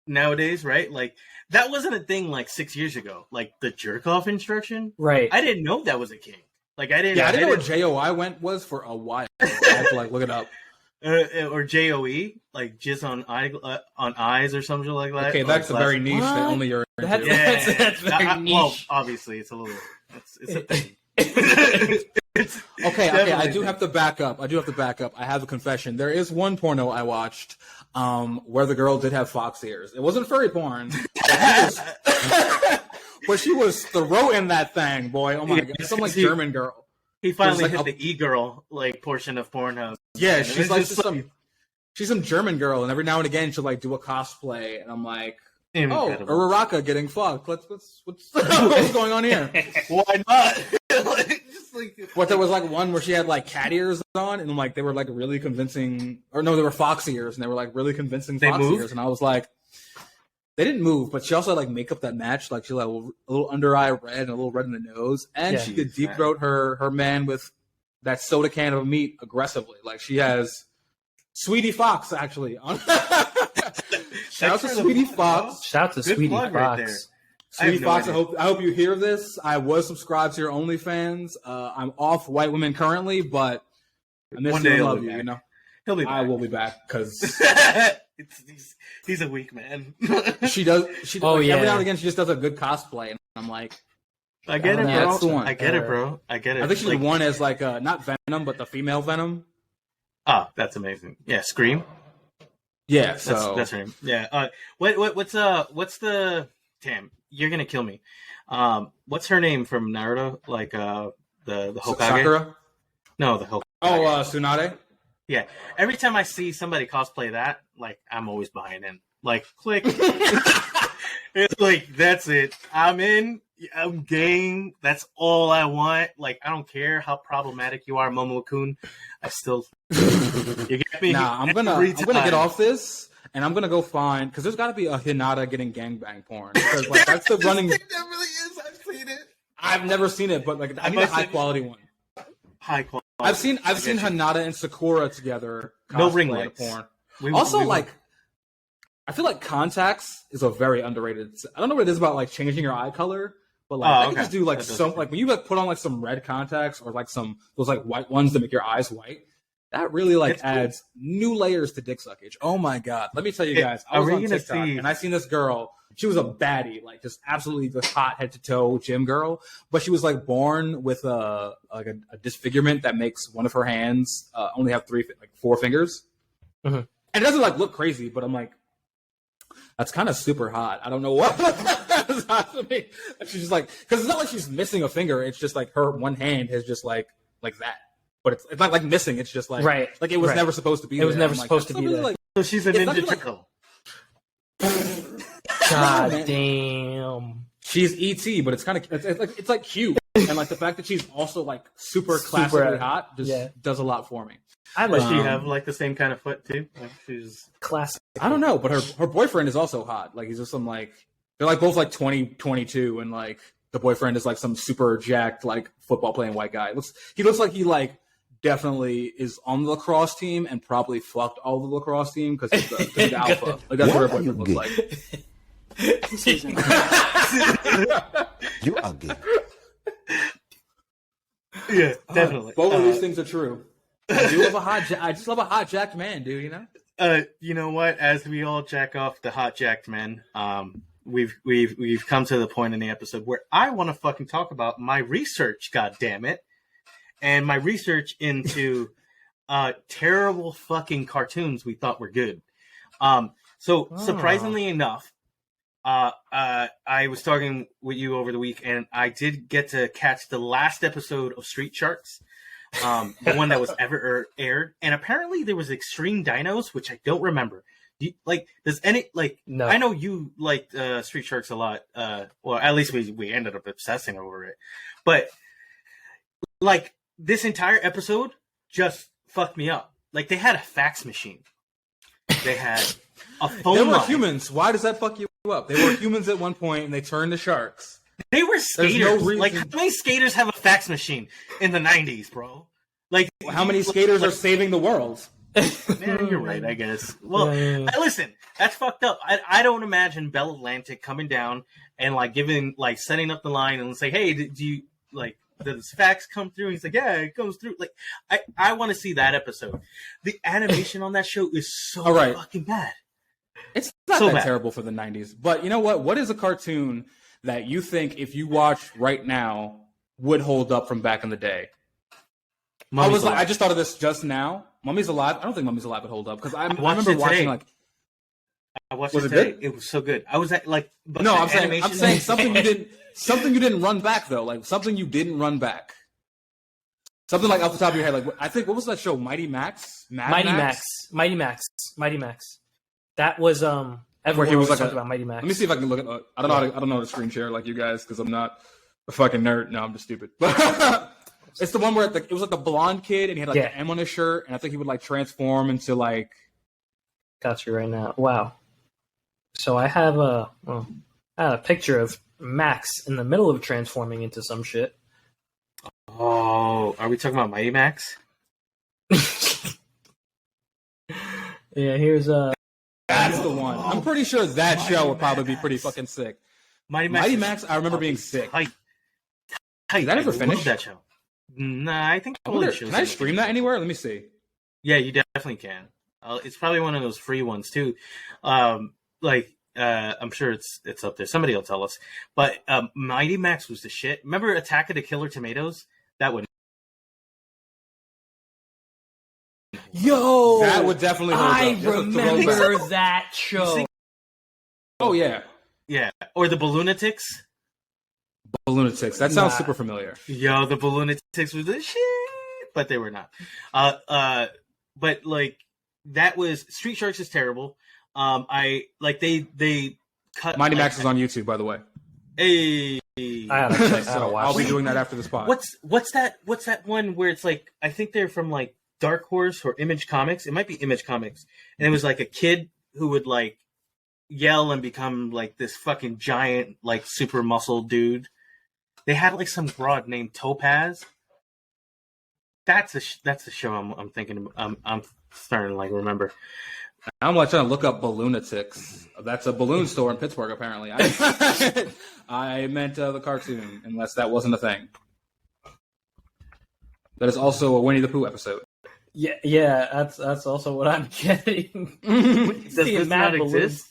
nowadays, right? Like that wasn't a thing like 6 years ago. Like the jerk off instruction, right? I didn't know that was a king. Like I didn't know what JOI was for a while. I had to like look it up. Or JOE, like jizz on eyes or something like that. Okay, that's a very niche that only you're into. That's very niche. Well, obviously, it's a little. It's a thing. Okay, I do have to back up. I have a confession. There is one porno I watched where the girl did have fox ears. It wasn't furry porn. But she was throating that thing, boy. Oh my god. Some like German girl. He finally hit the e-girl like portion of Pornhub. Yeah, she's some German girl, and every now and again she'll like do a cosplay, and I'm like, incredible. Oh, Uraraka getting fucked. What's going on here? Why not? But there was like one where she had like cat ears on, and like they were like really convincing, or no, they were fox ears, and they were like really convincing fox ears, and I was like, they didn't move, but she also had like makeup that matched. Like she had a little under eye red and a little red in the nose, and she could deep throat her man with that soda can of meat aggressively. Like she has Sweetie Fox actually. Shout out to Sweetie Fox. Shout out to Sweetie Fox. Right, Sweetie Fox, I hope you hear this. I was subscribed to your OnlyFans. I'm off white women currently, but I miss you and love you. You know, he'll be back. I will be back because he's a weak man. She does. Every now and again, she just does a good cosplay, and I'm like, I get it, bro. That's the one. I get it, bro. I get it. I think she's the one as like not Venom, but the female Venom. Oh, that's amazing. Yeah, Scream. Yeah, so that's her name. Yeah. What's the damn? You're gonna kill me. What's her name from Naruto? Like the Hokage. Sakura? No, the Hokage. Oh, Tsunade. Yeah. Every time I see somebody cosplay that, like I'm always buying in. Like click. It's like that's it. I'm in. I'm game. That's all I want. Like I don't care how problematic you are, Momo-kun. I still. You get me? Nah, I'm gonna get off this, and I'm gonna go find because there's got to be a Hinata getting gangbang porn because like that's the running. That really is. I've seen it. I've never seen it, but like I need a high quality one. High quality. I've seen Hinata and Sakura together. No ring lights. Porn. I feel like contacts is a very underrated. I don't know what it is about like changing your eye color, but like I can just do like some like when you like put on like some red contacts or like some those like white ones that make your eyes white. That really like adds new layers to dick suckage. Oh my god! Let me tell you guys, I was on TikTok and I seen this girl. She was a baddie, like just absolutely the hot head to toe gym girl. But she was like born with a disfigurement that makes one of her hands only have 4 fingers. Mm-hmm. And it doesn't like look crazy, but I'm like, That's kind of super hot. I don't know what that's hot to me. She's just like, because it's not like she's missing a finger. It's just like her one hand is just like that. But it's not like missing. It's just like like it was never supposed to be. It was never supposed to be there. Like, So she's a Ninja Turtle. God damn. She's ET, but it's kind of it's like cute, and like the fact that she's also like super classically hot just does a lot for me. Does she have like the same kind of foot too? Like she's classic. I don't know, but her boyfriend is also hot. Like he's just some like they're like both like 20, 22, and like the boyfriend is like some super jacked like football playing white guy. He looks like he like definitely is on the lacrosse team and probably fucked all the lacrosse team because he's the alpha. Like that's what her boyfriend looks like. You are gay. Yeah, definitely. Both of these things are true. I do love I just love a hot jacked man, dude. You know. You know what? As we all jack off the hot jacked men, we've come to the point in the episode where I want to fucking talk about my research. God damn it! And my research into terrible fucking cartoons we thought were good. So surprisingly enough, I was talking with you over the week, and I did get to catch the last episode of Street Sharks. The one that was ever aired, and apparently there was Extreme Dinos, which I don't remember. Does any No. I know you liked Street Sharks a lot. Well, at least we ended up obsessing over it. But like this entire episode just fucked me up. Like they had a fax machine, they had a phone. They were line. humans. Why does that fuck you up? They were humans at one point, and they turned to sharks. They were skaters. No reason. Like, how many skaters have a fax machine in the 90s, bro? Like, how many skaters are saving the world? Yeah, you're right, I guess. Well, listen, that's fucked up. I don't imagine Bell Atlantic coming down and setting up the line and say, hey, do you does fax come through? And he's like, yeah, it comes through. Like, I want to see that episode. The animation on that show is so fucking bad. It's not so that terrible for the 90s. But you know what? What is a cartoon that you think if you watch right now would hold up from back in the day? I just thought of this just now. Mummy's Alive. I don't think Mummy's Alive would hold up because I remember watching today. I watched it today. It was so good. I was at I'm saying something you didn't run back though. Like something you didn't run back. Something like off the top of your head. Like I think what was that show? Mighty Max. Mighty Max. That was where he was like about Mighty Max. Let me see if I can look at. I don't know how to screen share like you guys because I'm not a fucking nerd. No, I'm just stupid. It's the one where it was like a blonde kid and he had like an M on his shirt, and I think he would like transform into like. Got you right now. Wow. So I have a picture of Max in the middle of transforming into some shit. Oh, are we talking about Mighty Max? Yeah, here's That's the one. I'm pretty sure that show would probably be pretty fucking sick. Mighty Max, I remember being sick. Did that ever finish? That show? Nah, I think can I stream that anywhere? Let me see. Yeah, you definitely can. It's probably one of those free ones too. I'm sure it's up there. Somebody will tell us. But Mighty Max was the shit. Remember Attack of the Killer Tomatoes? That would. Yo, that would definitely hold I up. remember that show. Oh yeah, yeah. Or the Balloonatics. That sounds super familiar. Yo, the Balloonatics was the shit, but they were not. But like that was Street Sharks is terrible. They cut. Mighty Max is on YouTube, by the way. Hey, I'll be doing that after this pod. What's that one where it's like I think they're from like Dark Horse or Image Comics. It might be Image Comics, and it was like a kid who would like yell and become like this fucking giant like super muscle dude. They had like some broad named Topaz. That's the show I'm thinking. I'm starting to like remember. I'm like trying to look up Balloonatics. That's a balloon store in Pittsburgh, apparently. I meant the cartoon, unless that wasn't a thing. That is also a Winnie the Pooh episode. Yeah, that's also what I'm getting. Does this not exist?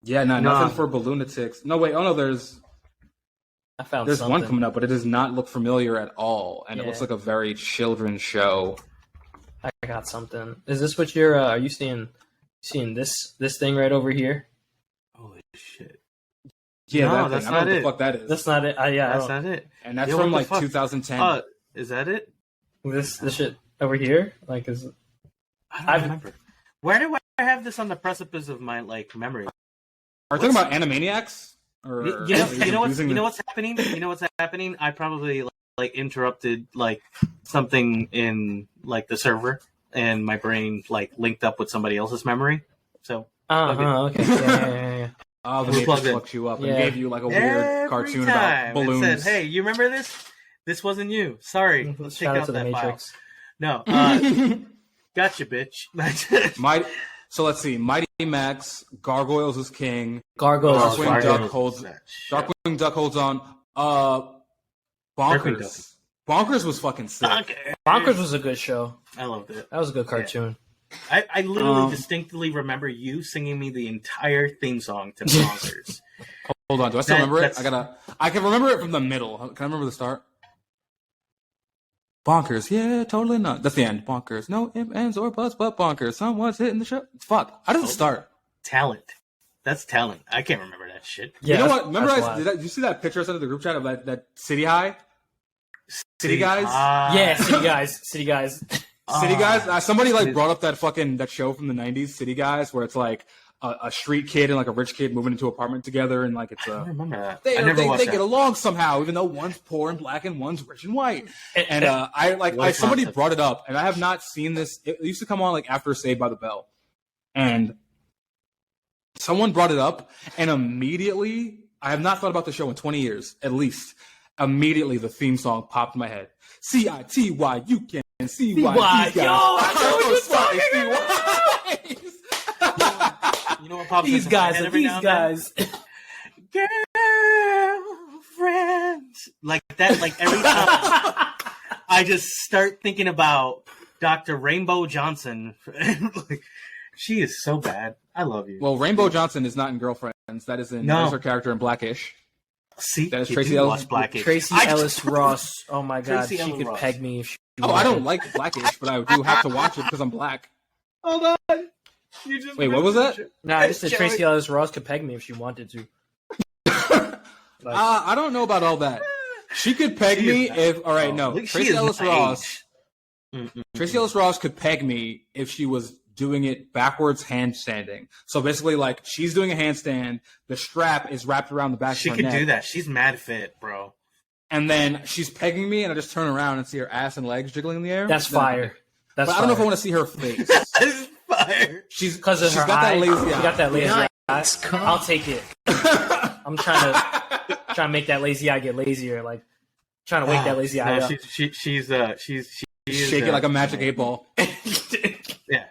Yeah, nothing for Balloonatics. No, wait. Oh no, there's one coming up, but it does not look familiar at all, and it looks like a very children's show. I got something. Is this what you're? Are you seeing Seeing this thing right over here. Holy shit! Yeah, No, that's that's not not what it. the fuck that is. That's not it. That's not it. And that's Yo, from what the like fuck? 2010. Is that it? This shit over here. Like, is I don't remember. Where do I have this on the precipice of my like memory? Are you talking about Animaniacs? Or You are know what's confusing what's happening? You know what's happening? I probably like interrupted like something in like the server, and my brain like linked up with somebody else's memory. So okay. Yeah. Oh, the We're Matrix plugged in. fucked you up and Yeah. gave you like a weird cartoon about balloons. It said, "Hey, you remember this? This wasn't you. Sorry. Let's take Shout out out to the that file." Matrix. No, gotcha, bitch. So let's see. Mighty Max, Gargoyles is king. Gargoyles. Darkwing Fire. Duck holds on. Bonkers. Bonkers was fucking sick. Bonkers was a good show. I loved it. That was a good cartoon. I literally distinctly remember you singing me the entire theme song to Bonkers. Hold on, do I still remember it? I can remember it from the middle. Can I remember the start? Bonkers, yeah, totally not. That's the end. Bonkers, no ifs, ands, or buts, but bonkers. Someone's hitting the show. Fuck, how does it start? Talent. That's talent. I can't remember that shit. Yeah, you know what? Remember, did you see that picture I sent to the group chat of that City High? City Guys? Yeah, City Guys. City Guys. City Guys? Somebody like brought up that show from the 90s, City Guys, where it's like a street kid and like a rich kid moving into an apartment together, and like it's I don't remember that. they I never get along somehow, even though one's poor and black and one's rich and white. And somebody brought it up, and I have not seen this. It used to come on like after Saved by the Bell, and someone brought it up, and immediately I have not thought about the show in 20 years at least. Immediately, the theme song popped in my head. CITY, you can see why. Yo, I know what You know what pops these into my guys head are every these now and then? guys. Girlfriends. Like that, like every time I just start thinking about Dr. Rainbow Johnson. Like, she is so bad. I love you. Well, Rainbow Johnson is not in Girlfriends. That is her character in Blackish. See, that is Tracy Ellis. Blackish. Tracy Ellis Ross. Oh my god, Tracy she Ellis could Ross. peg me if she. I don't like Blackish, but I do have to watch it because I'm black. Hold on. You just Wait, what was that? No, I just said Tracy Ellis Ross could peg me if she wanted to. I don't know about all that. She could peg me if. All right, no. Tracy Ellis Ross. Tracy Ellis Ross could peg me if she was doing it backwards handstanding. So basically, like she's doing a handstand, the strap is wrapped around the back. She of her could neck, do that. She's mad fit, bro. and then she's pegging me, and I just turn around and see her ass and legs jiggling in the air. That's fire. That's but I don't know if I want to see her face. That's fire. She's because of her got eye. that lazy She eye. got that lazy eye. I'll take it. I'm trying to make that lazy eye get lazier. Like trying to wake that lazy eye up. She's shake it like a magic 8-ball. Yeah.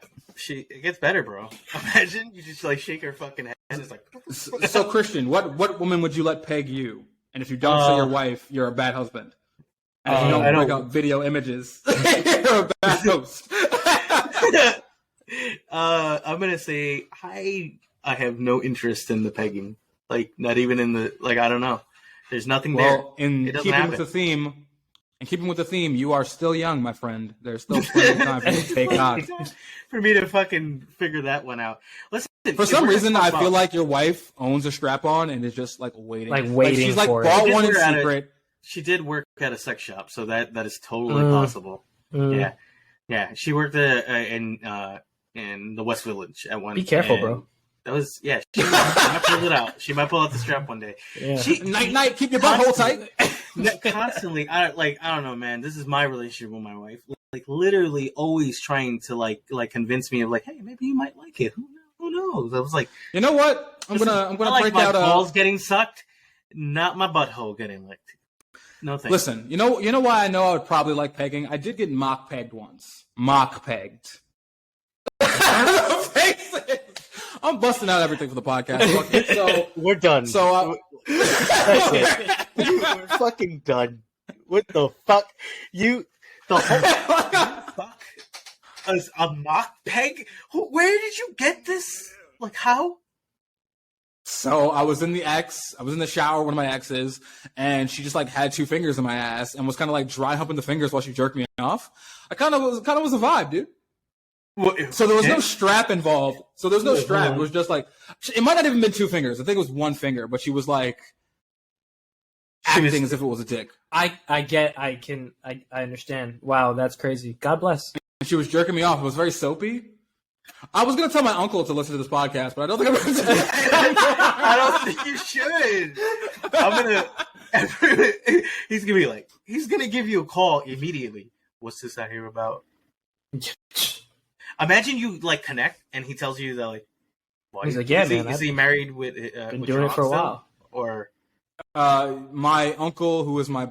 It gets better, bro. Imagine you just like shake her fucking head and it's like. So Christian, what woman would you let peg you? And if you don't say your wife, you're a bad husband. And if you don't break out video images, you're a bad host. I'm gonna say I have no interest in the pegging. Like not even in the I don't know. There's nothing there. Well, in keeping with the theme, you are still young, my friend. There's still plenty of time for you to take on. For me to fucking figure that one out. Listen, for some reason, I feel like your wife owns a strap-on and is just like waiting. She's like for bought it. one in secret. She did work at a sex shop, so that is totally possible. Yeah. She worked in the West Village at one. Be careful, bro. That was She might pull it out. She might pull out the strap one day. Yeah. Night. Keep your butthole tight. Constantly, I don't know, man. This is my relationship with my wife. Like literally, always trying to like convince me of like, hey, maybe you might like it. Who knows? I was like, you know what? I'm gonna break my out balls getting sucked, not my butthole getting licked. No thanks. Listen, you know why I know I would probably like pegging? I did get mock pegged once. Mock pegged. I'm busting out everything for the podcast. Okay, so we're done. So that's it. We're fucking done. What the fuck? The whole fuck as a mock peg? Where did you get this? Like how? So I was in the shower, one of my exes, and she just like had 2 fingers in my ass and was kind of like dry humping the fingers while she jerked me off. I kind of was a vibe, dude. So there was no strap involved. So there's no strap. It was just like, it might not even been 2 fingers. I think it was 1 finger, but she was like acting as if it was a dick. I understand. Wow, that's crazy. God bless. And she was jerking me off. It was very soapy. I was gonna tell my uncle to listen to this podcast, but I don't think I'm gonna do it. I don't think you should. He's gonna be like, he's gonna give you a call immediately. What's this I hear about? Imagine you like connect, and he tells you that like, why he's like, yeah, man. Is he married with? Been with doing it for a while. Or my uncle, who is my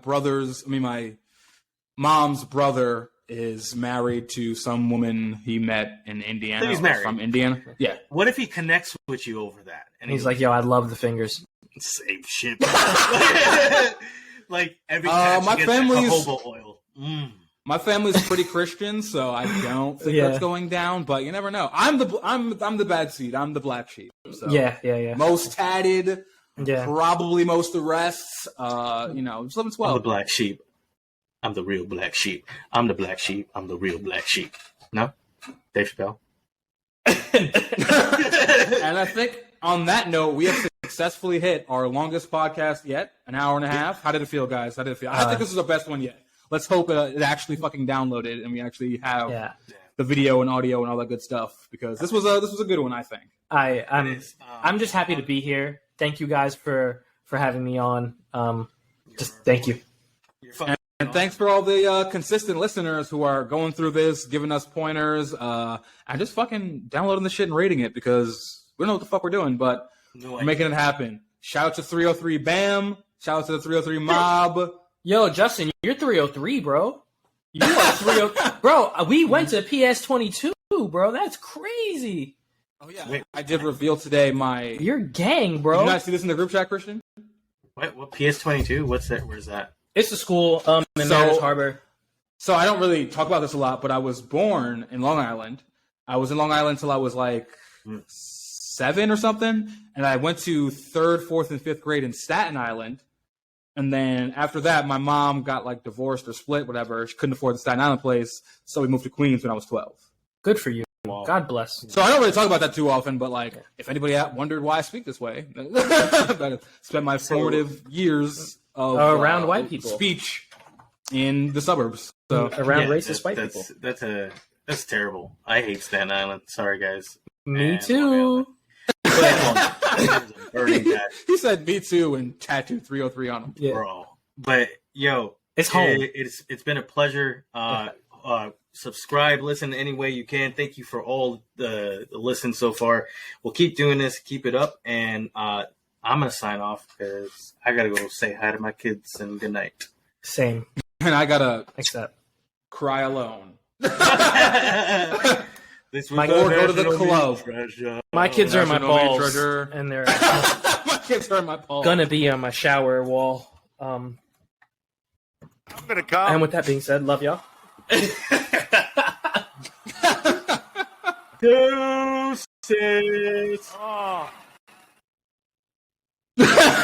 mom's brother, is married to some woman he met in Indiana. So he's married from Indiana. Yeah. What if he connects with you over that? And he's like, yo, I love the fingers. Same shit. Like every time my family's jojoba oil. My family's pretty Christian, so I don't think that's going down. But you never know. I'm the bad seed. I'm the black sheep. So. Yeah. Most tatted. Yeah. Probably most arrests. Just living swell. I'm the black sheep. I'm the real black sheep. I'm the black sheep. I'm the real black sheep. No? Dave Chappelle? And I think on that note, we have successfully hit our longest podcast yet, an hour and a half. How did it feel, guys? How did it feel? I think this is the best one yet. Let's hope it actually fucking downloaded and we actually have the video and audio and all that good stuff, because this was a good one, I think. I'm just happy to be here. Thank you guys for having me on. Thank you. And thanks for all the consistent listeners who are going through this, giving us pointers, and just fucking downloading the shit and rating it, because we don't know what the fuck we're doing, but we're making it happen. Shout out to 303 BAM. Shout out to the 303 Mob. Yo, Justin, you're 303, bro. You are 303. Bro, we went to PS22, bro. That's crazy. Oh, yeah. Wait, I did reveal today Your gang, bro. Did you not see this in the group chat, Christian? What PS22? What's that? Where's that? It's a school in Mariners Harbor. So I don't really talk about this a lot, but I was born in Long Island. I was in Long Island till I was like 7 or something, and I went to 3rd, 4th, and 5th grade in Staten Island. And then after that, my mom got like divorced or split, whatever. She couldn't afford the Staten Island place, so we moved to Queens when I was 12. Good for you. Wow. God bless. So I don't really talk about that too often, but like, if anybody wondered why I speak this way, I spent my formative years of around white people, speech in the suburbs. So around racist white people. That's terrible. I hate Staten Island. Sorry, guys. Me too. He said me too and tattooed 303 on him. Yeah. Bro. But yo, it's home. It's been a pleasure. Subscribe, listen any way you can. Thank you for all the listens so far. We'll keep doing this, keep it up, and I'm gonna sign off because I gotta go say hi to my kids and good night. Same. And I gotta cry alone. Or go to the club. My kids are in my balls, and they're my kids are in my balls. Gonna be on my shower wall. I'm gonna come. And with that being said, love y'all. Deuces.